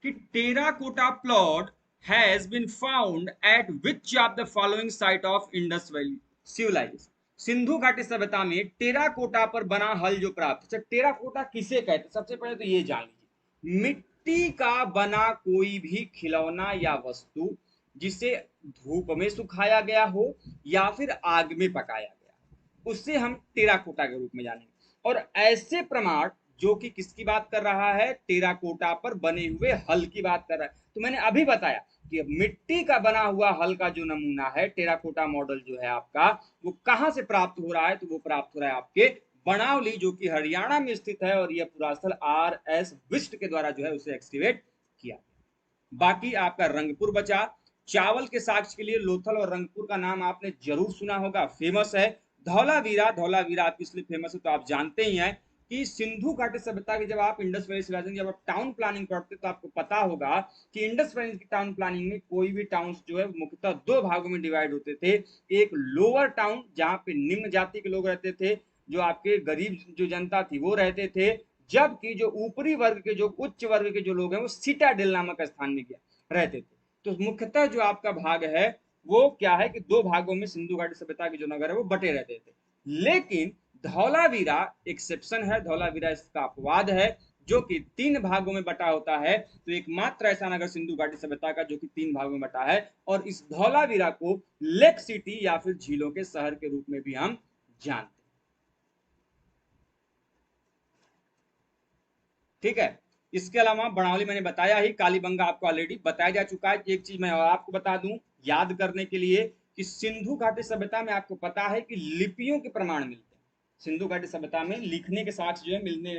कि terracotta plot has been found at which of the following site of Indus valley civilization. Sindhu घाटी सभ्यता में टेराकोटा पर बना हल जो प्राप्त। अच्छा, टेराकोटा किसे कहते हैं? सबसे पहले तो ये जान लीजिए, मिट्टी का बना कोई भी खिलौना या वस्तु जिसे धूप में सुखाया गया हो या फिर आग में पकाया गया, उससे हम टेराकोटा के रूप में जानेंगे। और ऐसे प्रमाण जो कि किसकी बात कर रहा है? टेराकोटा पर बने हुए हल की बात कर रहा है। तो मैंने अभी बताया कि मिट्टी का बना हुआ हल का जो नमूना है, टेराकोटा मॉडल जो है आपका, वो कहां से प्राप्त हो रहा है? तो वो प्राप्त हो रहा है आपके बनावली, जो कि हरियाणा में स्थित है। और यह पुरास्थल आर एस विस्ट के द्वारा जो है उसे एक्सकेवेट किया। बाकी आपका रंगपुर बचा, चावल के साक्ष्य के लिए लोथल और रंगपुर का नाम आपने जरूर सुना होगा, फेमस है। धौलावीरा, धौलावीरा आपकी इसलिए फेमस है तो आप जानते ही हैं कि सिंधु घाटी सभ्यता की जब आप इंडस वैली सिविलाइजेशन जब आप टाउन प्लानिंग पढ़ते तो आपको पता होगा कि इंडस वैली की टाउन प्लानिंग में कोई भी टाउन्स जो है मुख्यतः दो भागों में डिवाइड होते थे। एक लोअर टाउन जहां पे निम्न जाति के लोग रहते थे, जो आपके गरीब जो जनता थी वो रहते थे, जबकि जो ऊपरी वर्ग के जो उच्च वर्ग के जो लोग हैं वो सिटाडेल नामक स्थान में रहते थे। तो मुख्यतः जो आपका भाग है वो क्या है कि दो भागों में सिंधु घाटी सभ्यता के जो नगर है वो बटे रहते थे। लेकिन धौलावीरा एक्सेप्शन है, धौलावीरा इसका अपवाद है, जो कि तीन भागों में बटा होता है। तो एकमात्र ऐसा नगर सिंधु घाटी सभ्यता का जो कि तीन भागों में बटा है, और इस धौलावीरा को लेक सिटी या फिर झीलों के शहर के रूप में भी हम जानते हैं। ठीक है, इसके अलावा बड़ावली मैंने बताया ही, कालीबंगा आपको ऑलरेडी बताया जा चुका है। एक चीज मैं और आपको बता दूं याद करने के लिए कि सिंधु घाटी सभ्यता में आपको पता है कि लिपियों के प्रमाण मिलते हैं। सिंधु घाटी सभ्यता में लिखने के साक्ष्य जो है मिलने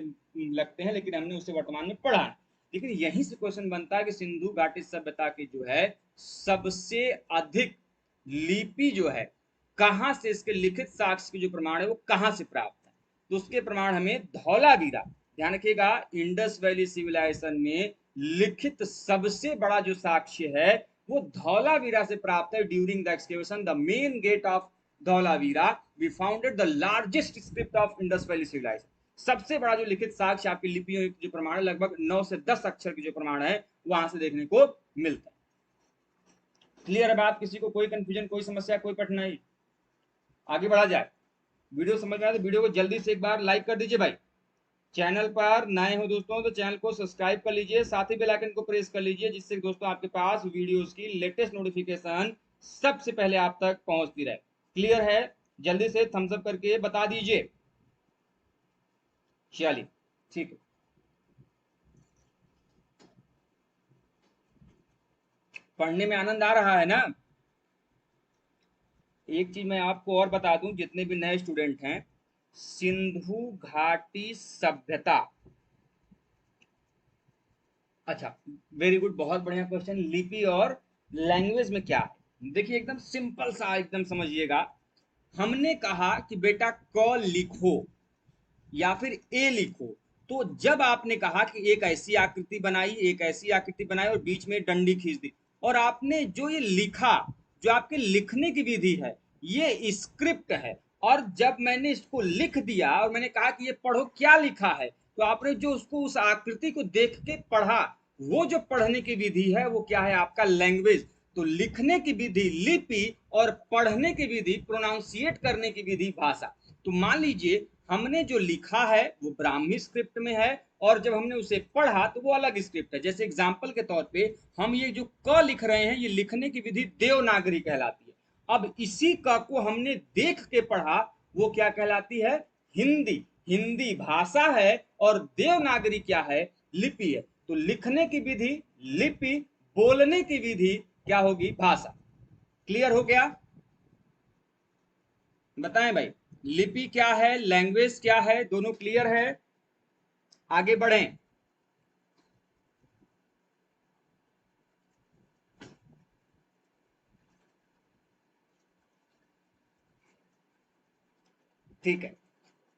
लगते हैं, लेकिन हमने उसे वर्तमान में पढ़ा है। लेकिन यहीं से क्वेश्चन बनता है कि सिंधु घाटी सभ्यता की जो है सबसे अधिक लिपि जो है कहां से, इसके लिखित साक्ष्य के जो प्रमाण है वो कहां से प्राप्त है, तो उसके प्रमाण हमें धौलावीरा, ध्यान रखिएगा, इंडस वैली सिविलाइजेशन में लिखित सबसे बड़ा जो साक्ष्य है वो धौलावीरा से प्राप्त है। During the excavation the main gate of Dholavira we founded the largest script of Indus valley civilization. सबसे बड़ा जो लिखित साक्ष्य आपकी लिपियों जो प्रमाण है, लगभग 9 से 10 अक्षर के जो प्रमाण है वहां से देखने को मिलता है। क्लियर है बात? किसी को कोई कंफ्यूजन, कोई समस्या, कोई कठिनाई? आगे बढ़ा जाए। वीडियो समझ में आए तो वीडियो को जल्दी से एक बार लाइक कर दीजिए भाई। चैनल पर नए हो दोस्तों तो चैनल को सब्सक्राइब कर लीजिए, साथ ही बेल आइकन को प्रेस कर लीजिए, जिससे दोस्तों आपके पास वीडियोस की लेटेस्ट नोटिफिकेशन सबसे पहले आप तक पहुंचती रहे। क्लियर है? जल्दी से थम्स अप करके बता दीजिए। चलिए ठीक है, पढ़ने में आनंद आ रहा है ना? एक चीज मैं आपको और बता दूं, जितने भी नए स्टूडेंट हैं, सिंधु घाटी सभ्यता, अच्छा वेरी गुड, बहुत बढ़िया क्वेश्चन। लिपि और लैंग्वेज में क्या है, देखिए एकदम सिंपल सा, एकदम समझिएगा। हमने कहा कि बेटा क लिखो या फिर ए लिखो, तो जब आपने कहा कि एक ऐसी आकृति बनाई, एक ऐसी आकृति बनाई और बीच में डंडी खींच दी, और आपने जो ये लिखा, जो आपके लिखने की विधि है ये स्क्रिप्ट है, और जब मैंने इसको लिख दिया और मैंने कहा कि ये पढ़ो क्या लिखा है, तो आपने जो उसको उस आकृति को देख के पढ़ा, वो जो पढ़ने की विधि है वो क्या है? आपका लैंग्वेज। तो लिखने की विधि लिपि और पढ़ने की विधि, प्रोनाउंसिएट करने की विधि भाषा। तो मान लीजिए हमने जो लिखा है वो ब्राह्मी स्क्रिप्ट में है, और जब हमने उसे पढ़ा तो वो अलग स्क्रिप्ट है। जैसे एग्जाम्पल के तौर पे हम ये जो क लिख रहे हैं, ये लिखने की विधि देवनागरी कहलाती है। अब इसी क को हमने देख के पढ़ा, वो क्या कहलाती है? हिंदी। हिंदी भाषा है और देवनागरी क्या है? लिपि है। तो लिखने की विधि लिपि, बोलने की विधि क्या होगी? भाषा। क्लियर हो गया? बताएं भाई, लिपि क्या है, लैंग्वेज क्या है, दोनों क्लियर है? आगे बढ़ें। ठीक है,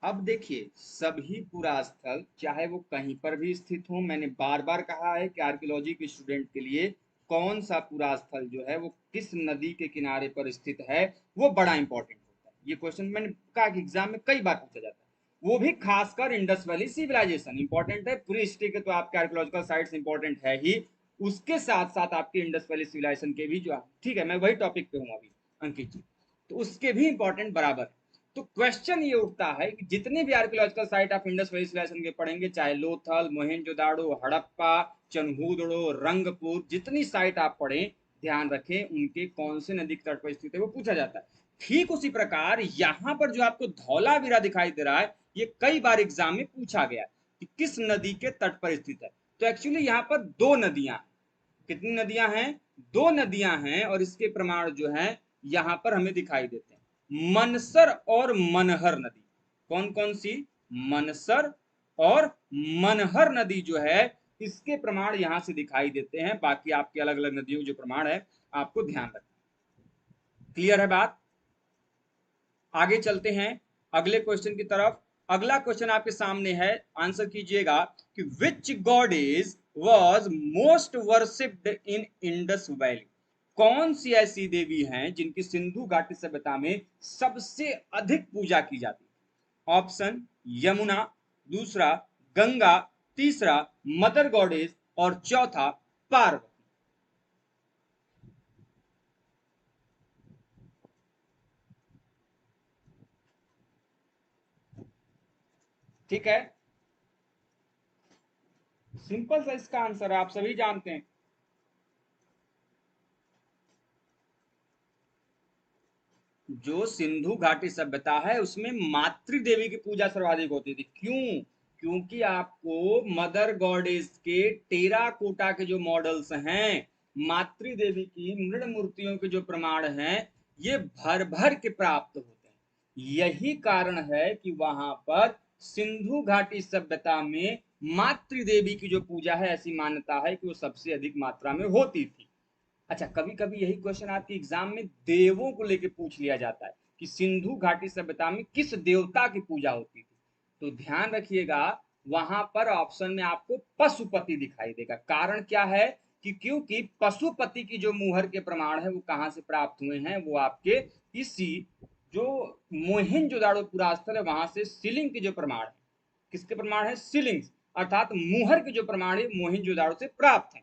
अब देखिए सभी पुरास्थल चाहे वो कहीं पर भी स्थित हो, मैंने बार बार कहा है कि आर्कियोलॉजी के स्टूडेंट के लिए कौन सा पुरास्थल जो है वो किस नदी के किनारे पर स्थित है वो बड़ा इंपॉर्टेंट होता है। ये क्वेश्चन मैंने कहा कि एग्जाम में कई बार पूछा जाता है, वो भी खासकर इंडस वैली सिविलाइजेशन इंपॉर्टेंट है। पूरी हिस्ट्री के तो आपके आर्कियोलॉजिकल साइट्स इंपॉर्टेंट है ही, उसके साथ साथ आपके इंडस वैली सिविलाइजेशन के भी जो, ठीक है मैं वही टॉपिक पे हूँ अभी अंकित जी, तो उसके भी इंपॉर्टेंट बराबर। तो क्वेश्चन ये उठता है कि जितने भी आर्कियोलॉजिकल साइट आप इंडस वैली सिविलाइजेशन के पढ़ेंगे, चाहे लोथल, मोहेंजोदाड़ो, हड़प्पा, चनहूदड़ो, रंगपुर, जितनी साइट आप पढ़ें, ध्यान रखें उनके कौन से नदी के तट पर स्थित है वो पूछा जाता है। ठीक उसी प्रकार यहाँ पर जो आपको धौलावीरा दिखाई दे रहा है, ये कई बार एग्जाम में पूछा गया कि किस नदी के तट पर स्थित है। तो एक्चुअली यहाँ पर दो नदियां, कितनी नदियां हैं? दो नदियां हैं, और इसके प्रमाण जो है यहां पर हमें दिखाई देते हैं, मनसर और मनहर नदी। कौन कौन सी? मनसर और मनहर नदी जो है इसके प्रमाण यहां से दिखाई देते हैं। बाकी आपकी अलग अलग नदियों के जो प्रमाण है आपको ध्यान रखना। क्लियर है बात? आगे चलते हैं अगले क्वेश्चन की तरफ। अगला क्वेश्चन आपके सामने है, आंसर कीजिएगा कि which goddess was most worshipped in Indus valley. कौन सी ऐसी देवी हैं जिनकी सिंधु घाटी सभ्यता में सबसे अधिक पूजा की जाती है? ऑप्शन यमुना, दूसरा गंगा, तीसरा मदर गॉडेस और चौथा पार्वती। ठीक है, सिंपल सा इसका आंसर है, आप सभी जानते हैं। जो सिंधु घाटी सभ्यता है उसमें मातृ देवी की पूजा सर्वाधिक होती थी। क्यों? क्योंकि आपको मदर गॉडेस के टेराकोटा के जो मॉडल्स हैं, मातृ देवी की मृण मूर्तियों के जो प्रमाण हैं, ये भर भर के प्राप्त होते हैं। यही कारण है कि वहां पर सिंधु घाटी सभ्यता में मातृ देवी की जो पूजा है, ऐसी मान्यता है कि वो सबसे अधिक मात्रा में होती थी। अच्छा, कभी कभी यही क्वेश्चन आपके एग्जाम में देवों को लेके पूछ लिया जाता है कि सिंधु घाटी सभ्यता में किस देवता की पूजा होती थी। तो ध्यान रखिएगा, वहां पर ऑप्शन में आपको पशुपति दिखाई देगा। कारण क्या है कि क्योंकि पशुपति की जो मुहर के प्रमाण है वो कहां से प्राप्त हुए हैं, वो आपके इसी जो मोहनजोदाड़ो पुरास्थल है वहां से शिलिंग के जो प्रमाण है। किसके प्रमाण है? शिलिंग, अर्थात मुहर के जो प्रमाण है मोहनजोदाड़ो से प्राप्त है,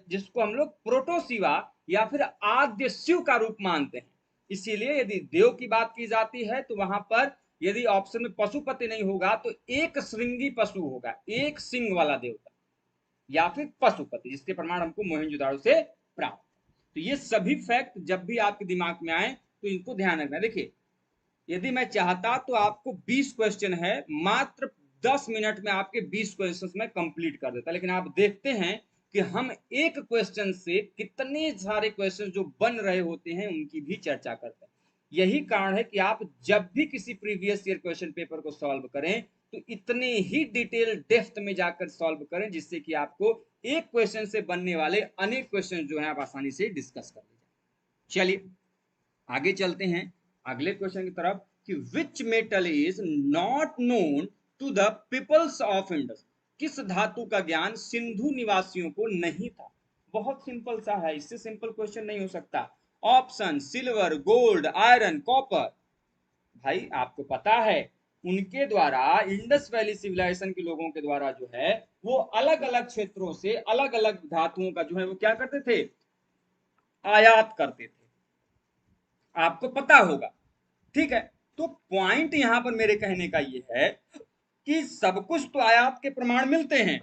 जिसको हम लोग प्रोटोशिवा या फिर आद्य शिव का रूप मानते हैं। इसीलिए यदि देव की बात की जाती है तो वहां पर यदि ऑप्शन में पशुपति नहीं होगा तो एक श्रृंगी पशु होगा, एक सिंह वाला देवता, या फिर पशुपति, जिसके प्रमाण हमको मोहनजोदाड़ो से प्राप्त। तो ये सभी फैक्ट जब भी आपके दिमाग में आए तो इनको ध्यान रखना। देखिए, यदि मैं चाहता तो आपको 20 क्वेश्चन है, मात्र 10 मिनट में आपके 20 क्वेश्चन में कंप्लीट कर देता, लेकिन आप देखते हैं कि हम एक क्वेश्चन से कितने सारे क्वेश्चन जो बन रहे होते हैं उनकी भी चर्चा करते हैं। यही कारण है कि आप जब भी किसी प्रीवियस ईयर क्वेश्चन पेपर को सॉल्व करें तो इतने ही डिटेल डेप्थ में जाकर सॉल्व करें, जिससे कि आपको एक क्वेश्चन से बनने वाले अनेक क्वेश्चन जो है आप आसानी से डिस्कस कर लीजिए। चलिए आगे चलते हैं अगले क्वेश्चन की तरफ कि which metal is not known to the peoples of Indus. किस धातु का ज्ञान सिंधु निवासियों को नहीं था? बहुत सिंपल सा है, इससे सिंपल क्वेश्चन नहीं हो सकता। Option silver, gold, iron, copper. भाई आपको पता है उनके द्वारा, इंडस वैली सिविलाइजेशन के लोगों के द्वारा जो है वो अलग अलग क्षेत्रों से अलग अलग धातुओं का जो है वो क्या करते थे? आयात करते थे, आपको पता होगा। ठीक है, तो पॉइंट यहां पर मेरे कहने का ये है कि सब कुछ तो आयात के प्रमाण मिलते हैं,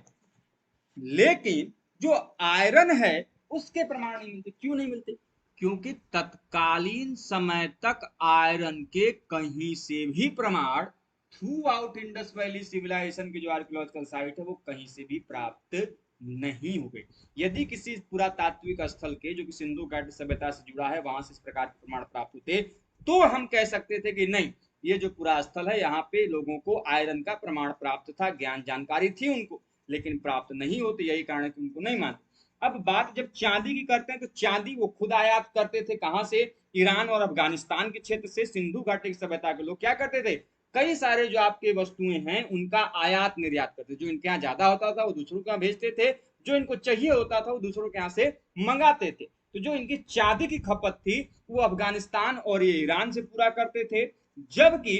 लेकिन जो आयरन है उसके प्रमाण नहीं मिलते। क्यों नहीं मिलते? क्योंकि तत्कालीन समय तक आयरन के कहीं से भी प्रमाण throughout Indus valley civilization की जो आर्कियोलॉजिकल साइट है वो कहीं से भी प्राप्त नहीं हुए। यदि किसी पुरातात्विक स्थल के जो कि सिंधु घाटी सभ्यता से जुड़ा है वहां से इस प्रकार के प्रमाण प्राप्त होते तो हम कह सकते थे कि नहीं, ये जो पूरा स्थल है यहाँ पे लोगों को आयरन का प्रमाण प्राप्त था, ज्ञान जानकारी थी उनको, लेकिन प्राप्त नहीं होती। यही कारण है कि उनको नहीं मानते। अब बात जब चांदी की करते हैं तो चांदी वो खुद आयात करते थे, कहां से? ईरान और अफगानिस्तान के क्षेत्र से। सिंधु घाटी की सभ्यता के लोग क्या करते थे? कई सारे जो आपके वस्तुएं हैं उनका आयात निर्यात करते थे। जो इनके यहाँ ज्यादा होता था वो दूसरों के यहाँ भेजते थे, जो इनको चाहिए होता था वो दूसरों के यहाँ से मंगाते थे। तो जो इनकी चांदी की खपत थी वो अफगानिस्तान और ये ईरान से पूरा करते थे, जबकि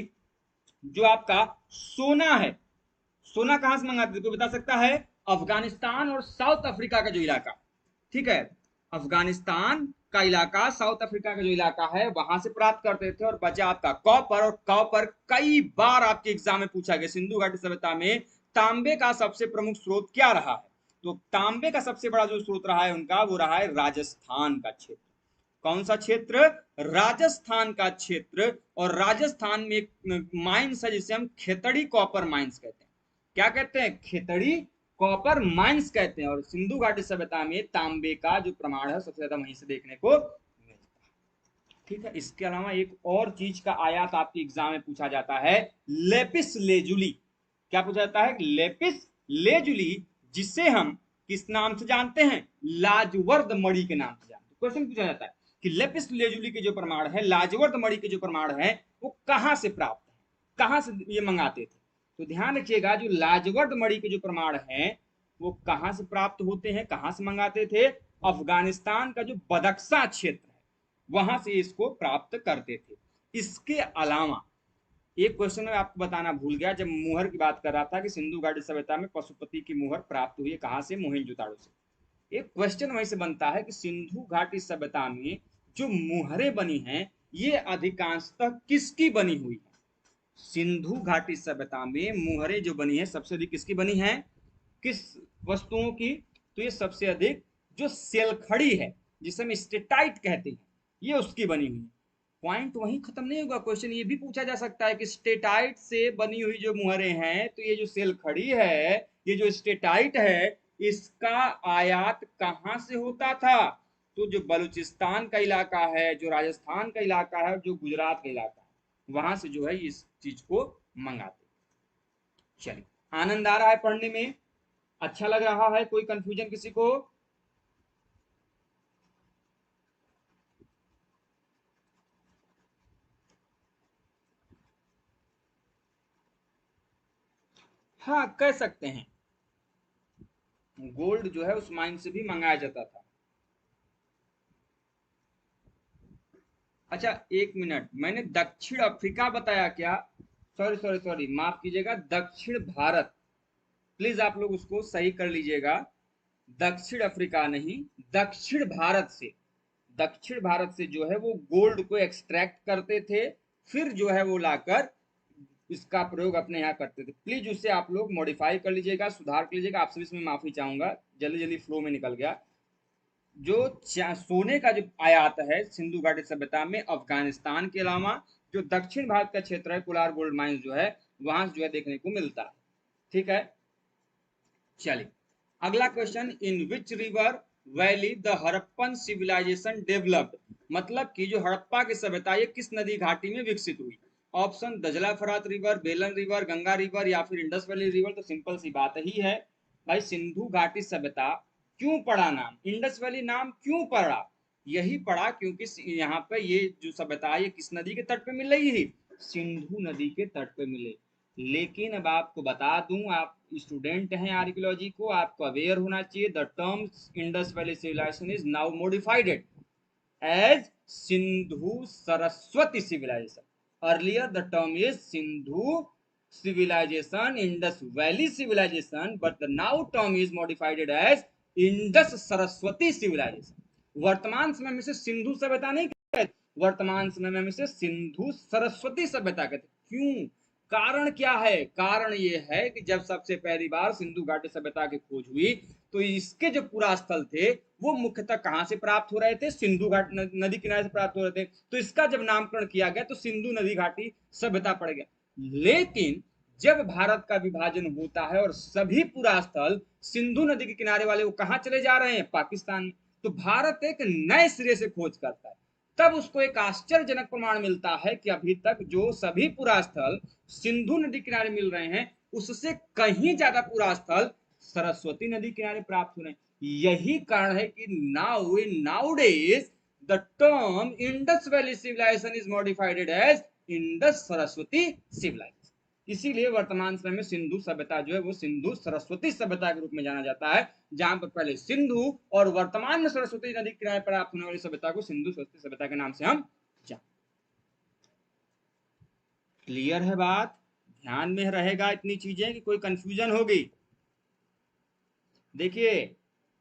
जो आपका सोना है, सोना कहां से मंगाते थे? कोई बता सकता है? अफगानिस्तान और साउथ अफ्रीका का जो इलाका, ठीक है, अफगानिस्तान का इलाका, साउथ अफ्रीका का जो इलाका है वहां से प्राप्त करते थे। और बचा आपका कॉपर, और कॉपर कई बार आपके एग्जाम में पूछा गया। सिंधु घाटी सभ्यता में तांबे का सबसे प्रमुख स्रोत क्या रहा है? तो तांबे का सबसे बड़ा जो स्रोत रहा है उनका, वो रहा है राजस्थान का क्षेत्र। कौन सा क्षेत्र? राजस्थान का क्षेत्र। और राजस्थान में एक माइंस है जिसे हम खेतड़ी कॉपर माइंस कहते हैं। क्या कहते हैं? खेतड़ी कॉपर माइंस कहते हैं। और सिंधु घाटी सभ्यता में तांबे का जो प्रमाण है सबसे ज्यादा वहीं से देखने को मिलता है। ठीक है, इसके अलावा एक और चीज का आयात आपके एग्जाम में पूछा जाता है, लेपिस लेजुली। क्या पूछा जाता है? लेपिस लेजुली, जिसे हम किस नाम से जानते हैं? लाजवर्द मणि के नाम से जानते हैं। क्वेश्चन पूछा जाता है कि लेपिस लेजुली के जो प्रमाण है, लाजवर्त मणि के जो प्रमाण है, वो कहाँ से प्राप्त है, कहाँ से ये मंगाते थे। तो ध्यान रखिएगा, जो लाजवर्त मणि के जो प्रमाण है वो कहाँ से प्राप्त होते हैं, कहाँ से मंगाते थे, अफगानिस्तान का जो बदख्शा क्षेत्र है वहां से इसको प्राप्त करते थे। इसके अलावा एक क्वेश्चन में आपको बताना भूल गया, जब मुहर की बात कर रहा था कि सिंधु घाटी सभ्यता में पशुपति की मुहर प्राप्त हुई है, कहाँ से, मोहनजोदाड़ो से। एक क्वेश्चन वहीं से बनता है कि सिंधु घाटी सभ्यता में जो मुहरें बनी हैं ये अधिकांशतः किसकी बनी हुई है। सिंधु घाटी सभ्यता में मुहरें जो बनी है सबसे अधिक किसकी बनी है, किस वस्तुओं की, तो ये सबसे अधिक जो सेलखड़ी है जिसे हम स्टेटाइट कहते हैं ये उसकी बनी हुई है। पॉइंट वहीं खत्म नहीं होगा, क्वेश्चन ये भी पूछा जा सकता है कि स्टेटाइट से बनी हुई जो मुहरें हैं, तो ये जो सेलखड़ी है, ये जो स्टेटाइट है, इसका आयात कहां से होता था, तो जो बलूचिस्तान का इलाका है, जो राजस्थान का इलाका है, जो गुजरात का इलाका है, वहां से जो है इस चीज को मंगाते। चलिए, आनंद आ रहा है पढ़ने में, अच्छा लग रहा है, कोई कंफ्यूजन किसी को। हाँ कह सकते हैं, गोल्ड जो है उस माइन से भी मंगाया जाता था। अच्छा एक मिनट, मैंने दक्षिण अफ्रीका बताया क्या, सॉरी सॉरी सॉरी, माफ कीजिएगा, दक्षिण भारत, प्लीज आप लोग उसको सही कर लीजिएगा, दक्षिण अफ्रीका नहीं, दक्षिण भारत से, दक्षिण भारत से जो है वो गोल्ड को एक्सट्रैक्ट करते थे, फिर जो है वो लाकर इसका प्रयोग अपने यहाँ करते थे। प्लीज उसे आप लोग मॉडिफाई कर लीजिएगा, सुधार कर लीजिएगा, आपसे इसमें माफी चाहूंगा, जल्दी जल्दी फ्लो में निकल गया। जो सोने का जो आयात है सिंधु घाटी सभ्यता में अफगानिस्तान के अलावा जो दक्षिण भारत का क्षेत्र है, कोलार गोल्ड माइंस जो है वहां जो है देखने को मिलता है। ठीक है, चलिए अगला question, in which river valley the Harappan civilization developed, मतलब कि जो हड़प्पा की सभ्यता ये किस नदी घाटी में विकसित हुई। ऑप्शन दजला फरात रिवर, बेलन रिवर, गंगा रिवर या फिर इंडस वैली रिवर। तो सिंपल सी बात ही है भाई, सिंधु घाटी सभ्यता क्यों पड़ा नाम, इंडस वैली नाम क्यों पड़ा, यही पड़ा क्योंकि यहाँ पे ये जो सभ्यता ये किस नदी के तट पे मिल रही है, सिंधु नदी के तट पे मिले। लेकिन अब आपको बता दूं, आप स्टूडेंट हैं आर्कियोलॉजी को, आपको अवेयर होना चाहिए, the term Indus valley civilization is now modified as Sindhu Saraswati civilization. Earlier the term is Sindhu civilization, Indus Valley civilization, but the now term is modified as Indus Saraswati civilization. वर्तमान समय में से सिंधु सभ्यता नहीं कहते, वर्तमान समय में से सिंधु सरस्वती सभ्यता कहते। क्यों, कारण क्या है, कारण ये है कि जब सबसे पहली बार सिंधु घाटी सभ्यता की खोज हुई तो इसके जो पुरा स्थल थे वो मुख्यतः कहां से प्राप्त हो रहे थे, सिंधु घाट नदी किनारे से प्राप्त हो रहे थे। तो इसका जब नामकरण किया गया तो सिंधु नदी घाटी सभ्यता पड़ गया। लेकिन जब भारत का विभाजन होता है और सभी पुरा स्थल सिंधु नदी के किनारे वाले वो कहां चले जा रहे हैं, पाकिस्तान में, तो भारत एक नए सिरे से खोज करता है। तब उसको एक आश्चर्यजनक प्रमाण मिलता है कि अभी तक जो सभी पुरा स्थल सिंधु नदी किनारे मिल रहे हैं उससे कहीं ज्यादा पुरा स्थल सरस्वती नदी किनारे प्राप्त हो रहे हैं। यही कारण है कि nowadays the term Indus Valley civilization is modified as Indus Saraswati civilization। इसीलिए वर्तमान समय में सिंधु सभ्यता जो है वो सिंधु सरस्वती सभ्यता के रूप में जाना जाता है, जहां पर पहले सिंधु और वर्तमान में सरस्वती नदी किनारे प्राप्त होने वाली सभ्यता को सिंधु सरस्वती सभ्यता के नाम से हम जानते। क्लियर है बात, ध्यान में रहेगा इतनी चीजें कि कोई कंफ्यूजन होगी। देखिए,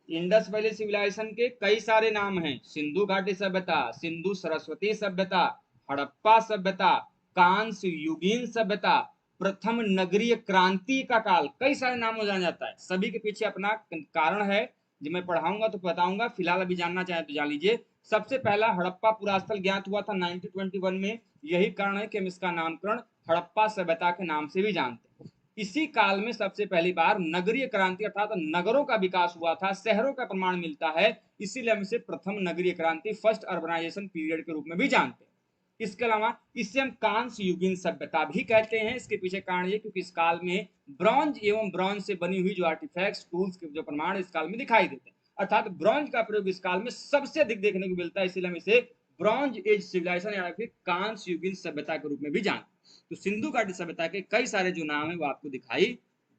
इंडस वैली सिविलाइजेशन के कई सारे नाम हैं, सिंधु घाटी सभ्यता, सिंधु सरस्वती सभ्यता, हड़प्पा सभ्यता, कांस युगीन सभ्यता, प्रथम नगरीय क्रांति का काल, कई सारे नामों जाना जाता है। सभी के पीछे अपना कारण है, जब मैं पढ़ाऊंगा तो बताऊंगा, फिलहाल अभी जानना चाहे तो जान लीजिए। सबसे पहला हड़प्पा पुरास्थल ज्ञात हुआ था 1921 में, यही कारण है कि हम इसका नामकरण हड़प्पा सभ्यता के नाम से भी जानते हैं। इसी काल में सबसे पहली बार नगरीय क्रांति अर्थात नगरों का विकास हुआ था, शहरों का प्रमाण मिलता है, इसीलिए हम इसे प्रथम नगरीय क्रांति, फर्स्ट अर्बनाइजेशन पीरियड के रूप में भी जानते हैं। इसके अलावा इसे हम कांस्य युगीन सभ्यता भी कहते हैं। इसके पीछे कारण ये क्योंकि इस काल में ब्रॉन्ज एवं ब्रॉन्ज से बनी हुई जो आर्टिफैक्ट्स, टूल्स के जो प्रमाण इस काल में दिखाई देते हैं। अर्थात ब्रॉन्ज का प्रयोग इस काल में सबसे अधिक देखने को मिलता है, इसलिए हम इसे ब्रॉन्ज एज सिविलाइजेशन या फिर कांस्य युगीन सभ्यता के रूप में भी जानते। तो सिंधु घाटी सभ्यता के कई सारे जो नाम है वो आपको दिखाई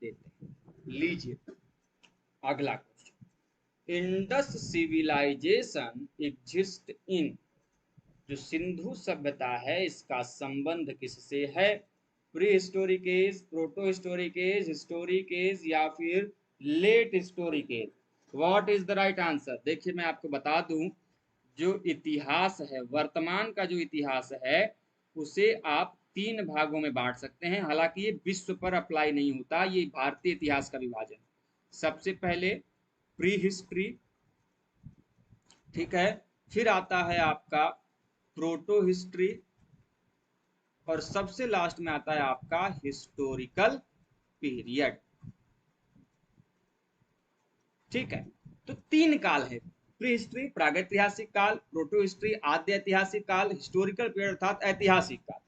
देते हैं। लीजिए अगला question, Indus civilization exist in, जो सिंधु सभ्यता है इसका संबंध किससे है? Prehistoric age, protohistoric age, historic age या फिर late historic age? What is the right answer? देखिए मैं आपको बता दूं, जो इतिहास है, वर्तमान का जो इतिहास है उसे आप 3 भागों में बांट सकते हैं। हालांकि ये विश्व पर अप्लाई नहीं होता, ये भारतीय इतिहास का विभाजन। सबसे पहले प्री हिस्ट्री, ठीक है, फिर आता है आपका प्रोटो हिस्ट्री और सबसे लास्ट में आता है आपका हिस्टोरिकल पीरियड। ठीक है, तो 3 काल है, प्री हिस्ट्री प्रागैतिहासिक काल, प्रोटो हिस्ट्री आद्य ऐतिहासिक काल, हिस्टोरिकल पीरियड अर्थात ऐतिहासिक काल।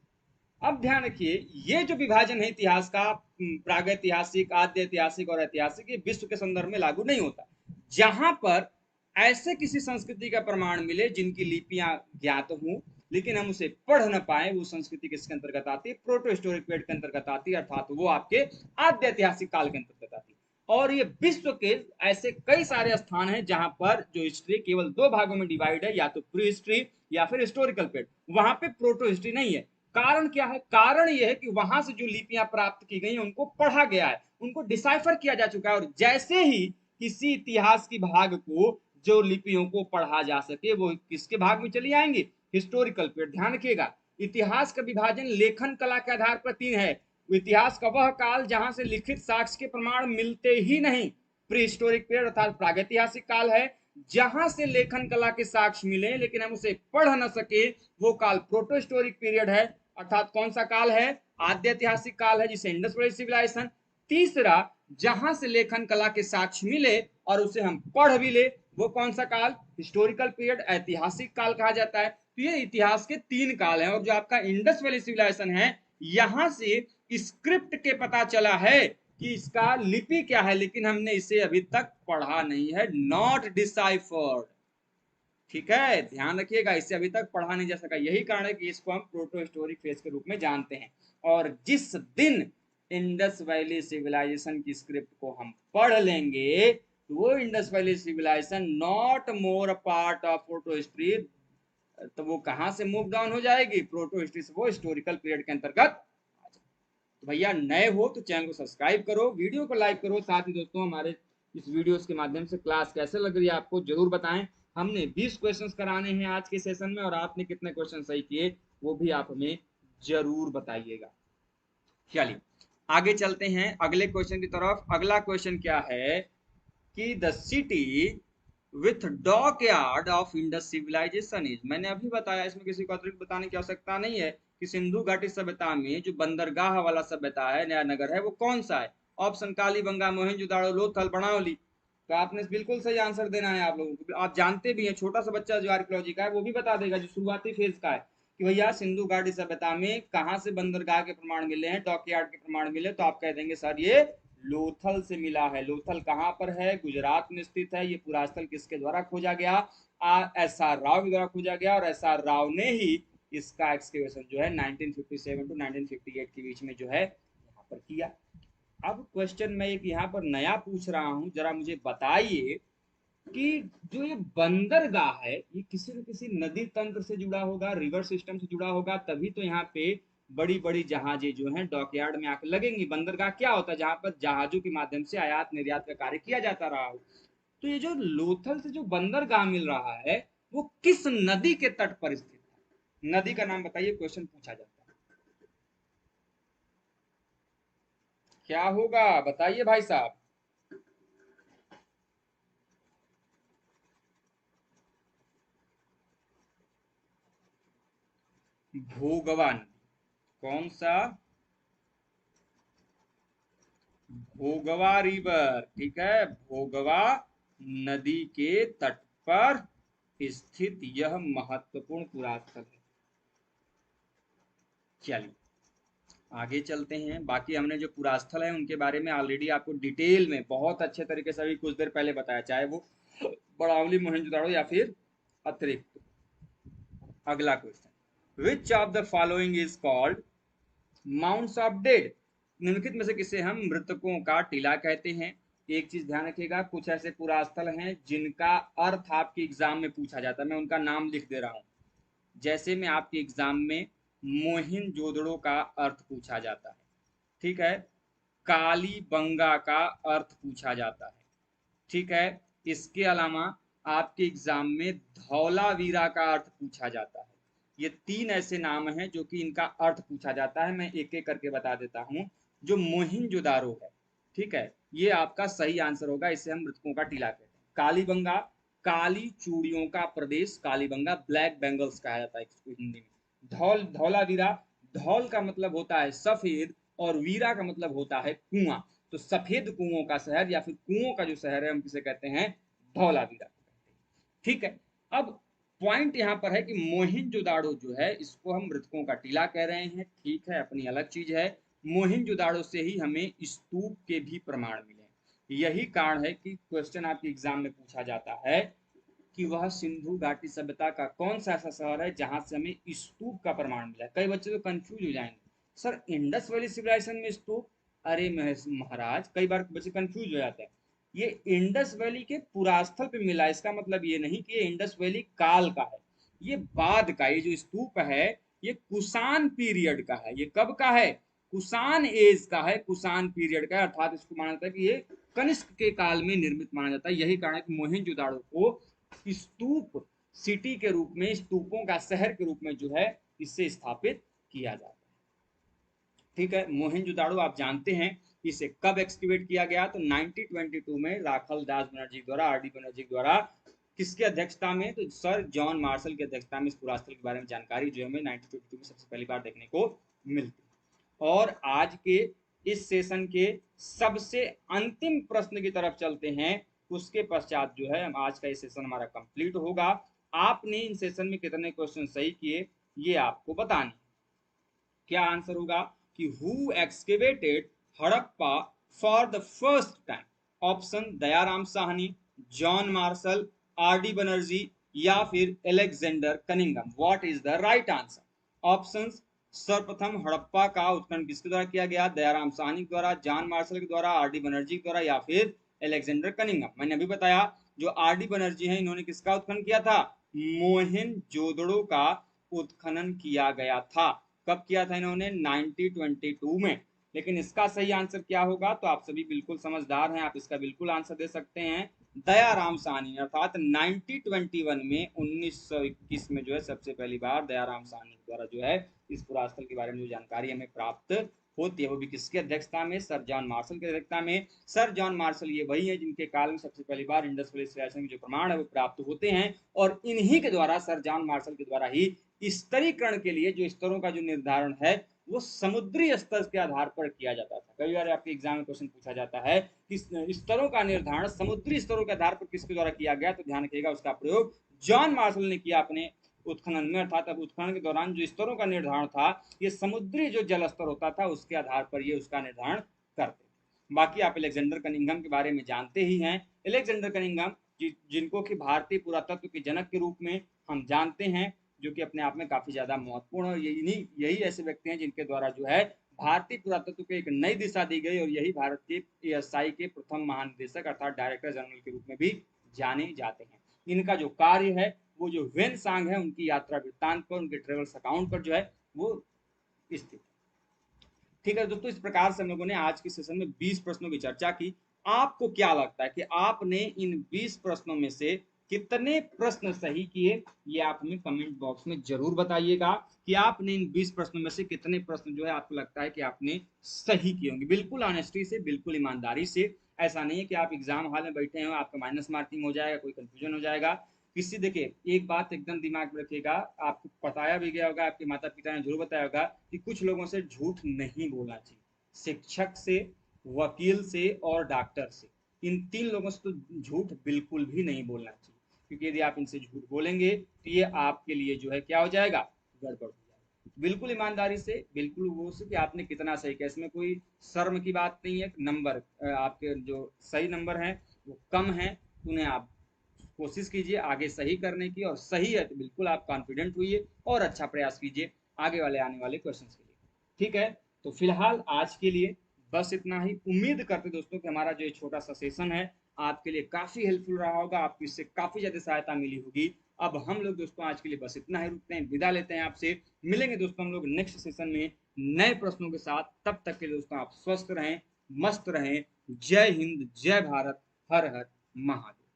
अब ध्यान रखिए, ये जो विभाजन है इतिहास का, प्रागैतिहासिक, आद्य ऐतिहासिक और ऐतिहासिक, ये विश्व के संदर्भ में लागू नहीं होता। जहां पर ऐसे किसी संस्कृति का प्रमाण मिले जिनकी लिपियां ज्ञात हों लेकिन हम उसे पढ़ न पाए, वो संस्कृति किसके अंतर्गत आती है? प्रोटो हिस्टोरिक पीरियड के अंतर्गत आती है, अर्थात वो आपके आद्य ऐतिहासिक काल के अंतर्गत आती है। और ये विश्व के ऐसे कई सारे स्थान हैं जहां पर जो हिस्ट्री केवल 2 भागों में डिवाइड है, या तो प्री हिस्ट्री या फिर हिस्टोरिकल पीरियड, वहां पे प्रोटो हिस्ट्री नहीं है। कारण क्या है? कारण यह है कि वहां से जो लिपियां प्राप्त की गई उनको पढ़ा गया है, उनको डिसाइफर किया जा चुका है, और जैसे ही किसी इतिहास की भाग को, जो लिपियों को पढ़ा जा सके, वो किसके भाग में चली आएंगी? Historical period. ध्यान रखिएगा, इतिहास का विभाजन लेखन कला के आधार पर 3 है। इतिहास का वह काल जहां से लिखित साक्ष्य के प्रमाण मिलते ही नहीं, प्री हिस्टोरिक पीरियड अर्थात प्रागैतिहासिक काल है। जहां से लेखन कला के साक्ष्य मिले लेकिन हम उसे पढ़ न सके, वो काल प्रोटो हिस्टोरिक पीरियड है, अर्थात कौन सा काल है? आद्य ऐतिहासिक काल है, जिसे इंडस वैली सिविलाइजेशन। तीसरा, जहां से लेखन कला के साक्ष्य मिले और उसे हम पढ़ भी ले, वो कौन सा काल? हिस्टोरिकल पीरियड, ऐतिहासिक काल कहा जाता है। तो ये इतिहास के 3 काल हैं, और जो आपका इंडस वैली सिविलाइजेशन है, यहां से स्क्रिप्ट के पता चला है कि इसका लिपि क्या है, लेकिन हमने इसे अभी तक पढ़ा नहीं है, नॉट डिसाइफर्ड। ठीक है, ध्यान रखिएगा, इसे अभी तक पढ़ा नहीं जा सका, यही कारण है कि इसको हम प्रोटो हिस्टोरिक फेज के रूप में जानते हैं। और जिस दिन इंडस वैली सिविलाइजेशन की स्क्रिप्ट को हम पढ़ लेंगे, तो वो Indus valley civilization not more part of protohistory, तो वो कहां से मूव डाउन हो जाएगी? प्रोटो हिस्ट्री से वो हिस्टोरिकल पीरियड के अंतर्गत। तो भैया नए हो तो चैनल को सब्सक्राइब करो, वीडियो को लाइक करो, साथ ही दोस्तों हमारे इस वीडियोस के माध्यम से क्लास कैसे लग रही है आपको जरूर बताएं। हमने 20 क्वेश्चंस कराने हैं आज के सेशन में, और आपने कितने क्वेश्चन सही किए वो भी आप हमें जरूर बताइएगा। चलिए आगे चलते हैं अगले क्वेश्चन की तरफ। अगला क्वेश्चन क्या है कि the city with dockyard of Indus civilization is, मैंने अभी बताया, इसमें किसी को अतिरिक्त बताने की आवश्यकता नहीं है कि सिंधु घाटी सभ्यता में जो बंदरगाह वाला सभ्यता है, नया नगर है, वो कौन सा है? ऑप्शन कालीबंगा, मोहनजोदाड़ो, लोथल, बनावली। तो आपने बिल्कुल सही आंसर देना है आप लोगों को, आप जानते भी हैं, छोटा सा बच्चा जो आर्कियोलॉजी का है वो भी बता देगा, जो शुरुआती फेज का है, कि भैया सिंधु घाटी सभ्यता में कहाँ से बंदरगाह के प्रमाण मिले हैं, डॉकयार्ड के प्रमाण मिले, तो आप कह देंगे सर ये लोथल से मिला है। लोथल कहाँ पर है? गुजरात में स्थित है। ये पुरास्थल किसके द्वारा खोजा गया? एस.आर. राव के द्वारा खोजा गया, और एस.आर. राव ने ही इसका एक्सकेवेशन जो है 1957 टू 1958 के बीच में जो है यहाँ पर किया। अब क्वेश्चन मैं एक यहाँ पर नया पूछ रहा हूँ, जरा मुझे बताइए कि जो ये बंदरगाह है, ये किसी न किसी नदी तंत्र से जुड़ा होगा, रिवर सिस्टम से जुड़ा होगा, तभी तो यहाँ पे बड़ी बड़ी जहाजें जो हैं डॉकयार्ड में आकर लगेंगी। बंदरगाह क्या होता है? जहां पर जहाजों के माध्यम से आयात निर्यात का कार्य किया जाता रहा हो। तो ये जो लोथल से जो बंदरगाह मिल रहा है, वो किस नदी के तट पर स्थित है? नदी का नाम बताइए, क्वेश्चन पूछा जाता है। क्या होगा बताइए भाई साहब? भोगवा नदी। कौन सा? भोगवा रिवर, ठीक है, भोगवा नदी के तट पर स्थित यह महत्वपूर्ण पुरातत्व है। चलिए आगे चलते हैं। बाकी हमने जो पुरास्थल है उनके बारे में ऑलरेडी आपको डिटेल में बहुत अच्छे तरीके से अभी कुछ देर पहले बताया, चाहे वो बड़ावली, मोहनजोदाड़ो या फिर अतिरिक्त। अगला question, which of the following is called mounts of dead? निम्नलिखित में से किसे हम मृतकों का टीला कहते हैं? एक चीज ध्यान रखिएगा, कुछ ऐसे पुरास्थल हैं जिनका अर्थ आपके एग्जाम में पूछा जाता है, मैं उनका नाम लिख दे रहा हूं। जैसे में आपके एग्जाम में मोहिनजोदड़ो का अर्थ पूछा जाता है, ठीक है, कालीबंगा का अर्थ पूछा जाता है, ठीक है, इसके अलावा आपके एग्जाम में धौलावीरा का अर्थ पूछा जाता है। ये तीन ऐसे नाम हैं जो कि इनका अर्थ पूछा जाता है, मैं एक एक करके बता देता हूं। जो मोहिंजोदारो है, ठीक है, ये आपका सही आंसर होगा, इसे हम मृतकों का टीला कहते हैं। कालीबंगा, काली चूड़ियों का प्रदेश कालीबंगा, ब्लैक बेंगल्स कहा जाता है इसको हिंदी में। धौलावीरा, धौल का मतलब होता है सफेद और वीरा का मतलब होता है कुआं, तो सफेद कुओं का शहर या फिर कुओं का जो शहर है हम किसे कहते हैं? धौलावीरा। ठीक है, अब पॉइंट यहाँ पर है कि मोहिंजोदाड़ो जो है इसको हम मृतकों का टीला कह रहे हैं, ठीक है, अपनी अलग चीज है। मोहिंजोदाड़ो से ही हमें स्तूप के भी प्रमाण मिले। यही कारण है कि क्वेश्चन आपके एग्जाम में पूछा जाता है कि वह सिंधु घाटी सभ्यता का कौन सा ऐसा शहर है जहां से हमें स्तूप का प्रमाण मिला है। कई बच्चे तो कंफ्यूज हो जाएंगे, सर इंडस वैली सिविलाइजेशन में स्तूप? अरे महाराज, कई बार बच्चे कंफ्यूज हो जाते हैं। ये इंडस वैली के पुरास्थल पे मिला, इसका मतलब ये नहीं कि ये इंडस वैली काल का है, ये बाद का। ये जो स्तूप है ये कुषाण पीरियड का है। ये कब का है? कुषाण एज का है, कुषाण पीरियड का है, अर्थात इसको माना जाता है कि ये कनिष्क के काल में निर्मित माना जाता है। यही कारण है कि मोहिंजोदाड़ो को स्तूप सिटी के रूप में, स्तूपों का शहर के रूप में जो है इसे स्थापित किया जाता है। ठीक है, मोहनजोदाड़ो आप जानते हैं इसे कब एक्सकेवेट किया गया? तो 1922 में राखल दास बनर्जी द्वारा, आर.डी. बनर्जी द्वारा। किसके अध्यक्षता में? तो सर जॉन मार्शल की अध्यक्षता में इस पुरास्थल के बारे में जानकारी जो हमें 1922 में सबसे पहली बार देखने को मिलती। और आज के इस सेशन के सबसे अंतिम प्रश्न की तरफ चलते हैं, उसके पश्चात जो है आज का ये सेशन हमारा कंप्लीट होगा। आपने इन सेशन में कितने क्वेश्चन सही किए ये आपको बताने। क्या आंसर होगा कि who excavated Harappa for the first time? Option Dayaram Sahni, John Marshall, RD. Banerjee या फिर Alexander Cunningham. What is the right answer? Options, सर्वप्रथम हड़प्पा का उत्खनन किसके द्वारा किया गया? दयाराम साहनी के द्वारा, जॉन मार्शल के द्वारा, आर.डी. बनर्जी के द्वारा या फिर एलेक्जेंडर कनिंघम। मैंने अभी बताया जो आर.डी. बनर्जी हैं इन्होंने किसका उत्खनन किया था? मोहनजोदड़ो का उत्खनन किया गया था। कब किया था इन्होंने? 1922 में। लेकिन इसका सही आंसर क्या होगा? तो आप सभी बिल्कुल समझदार हैं, आप इसका बिल्कुल आंसर दे सकते हैं। दयाराम साहनी, अर्थात 1921 में 1921 में जो है सबसे पहली बार दयाराम साहनी द्वारा जो है इस पुरास्थल के बारे में जो जानकारी हमें प्राप्त होती है वो भी किसकी अध्यक्षता में? सर जॉन मार्शल की अध्यक्षता में। सर जॉन मार्शल ये वही है जिनके काल में सबसे पहली बार इंडस वैली सिविलाइजेशन के जो प्रमाण है वो प्राप्त होते हैं, और इन्हीं के द्वारा, सर जॉन मार्शल के द्वारा ही स्तरीकरण के लिए जो स्तरों का जो निर्धारण है वो समुद्री स्तर के आधार पर किया जाता था। कई बार आपके एग्जाम में क्वेश्चन पूछा जाता है कि स्तरों का निर्धारण समुद्री स्तरों के आधार पर किसके द्वारा किया गया, तो ध्यान रखिएगा उसका प्रयोग जॉन मार्शल ने किया अपने उत्खनन में। अर्थात अब उत्खनन के दौरान जो स्तरों का निर्धारण था ये समुद्री जो जल स्तर होता था उसके आधार पर ये उसका निर्धारण करते। बाकी आप एलेक्जेंडर कनिंघम के बारे में जानते ही हैं। एलेक्जेंडर कनिंघम जिनको कि भारतीय पुरातत्व के जनक के रूप में हम जानते हैं, जो कि अपने आप में काफी ज्यादा महत्वपूर्ण है। यही ऐसे व्यक्ति हैं जिनके द्वारा जो है भारतीय पुरातत्व को एक नई दिशा दी गई, और यही भारत के एएसआई के प्रथम महानिदेशक अर्थात डायरेक्टर जनरल के रूप में भी जाने जाते हैं। इनका जो कार्य है वो जो वेन सांग है उनकी यात्रा वृत्तांत पर, उनके ट्रेवल्स अकाउंट पर जो है वो स्थित। ठीक है दोस्तों, इस प्रकार से हम लोगों ने आज के सेशन में 20 प्रश्नों की चर्चा की। आपको क्या लगता है कि आपने इन 20 प्रश्नों में से कितने प्रश्न सही किए? ये आप हमें कमेंट बॉक्स में जरूर बताइएगा कि आपने इन 20 प्रश्नों में से कितने प्रश्न जो है आपको लगता है कि आपने सही किए होंगे। बिल्कुल ऑनेस्टी से, बिल्कुल ईमानदारी से। ऐसा नहीं है कि आप एग्जाम हॉल में बैठे हैं आपका माइनस मार्किंग हो जाएगा, कोई कंफ्यूजन हो जाएगा किसी। देखिए एक बात एकदम दिमाग में रखिएगा, आपको बताया भी गया होगा, आपके माता पिता ने जरूर बताया होगा कि कुछ लोगों से झूठ नहीं बोलना चाहिए। शिक्षक से, वकील से और डॉक्टर से, इन तीन लोगों से तो झूठ बिल्कुल भी नहीं बोलना चाहिए, क्योंकि यदि आप इनसे झूठ बोलेंगे तो ये आपके लिए जो है क्या हो जाएगा? गड़बड़ हो जाएगा। बिल्कुल ईमानदारी से, बिल्कुल वो से कि आपने कितना सही किया, इसमें कोई शर्म की बात नहीं है। नंबर आपके जो सही नंबर हैं वो कम है, उन्हें आप कोशिश कीजिए आगे सही करने की, और सही है तो बिल्कुल आप कॉन्फिडेंट होइए और अच्छा प्रयास कीजिए आगे वाले आने वाले क्वेश्चन के लिए। ठीक है, तो फिलहाल आज के लिए बस इतना ही। उम्मीद करते दोस्तों कि हमारा जो छोटा सा सेशन है आपके लिए काफी हेल्पफुल रहा होगा, आपको इससे काफी ज्यादा सहायता मिली होगी। अब हम लोग दोस्तों आज के लिए बस इतना ही रुकते हैं, विदा लेते हैं आपसे। मिलेंगे दोस्तों हम लोग नेक्स्ट सेशन में नए प्रश्नों के साथ। तब तक के लिए दोस्तों आप स्वस्थ रहें, मस्त रहें। जय हिंद, जय भारत, हर हर महादेव।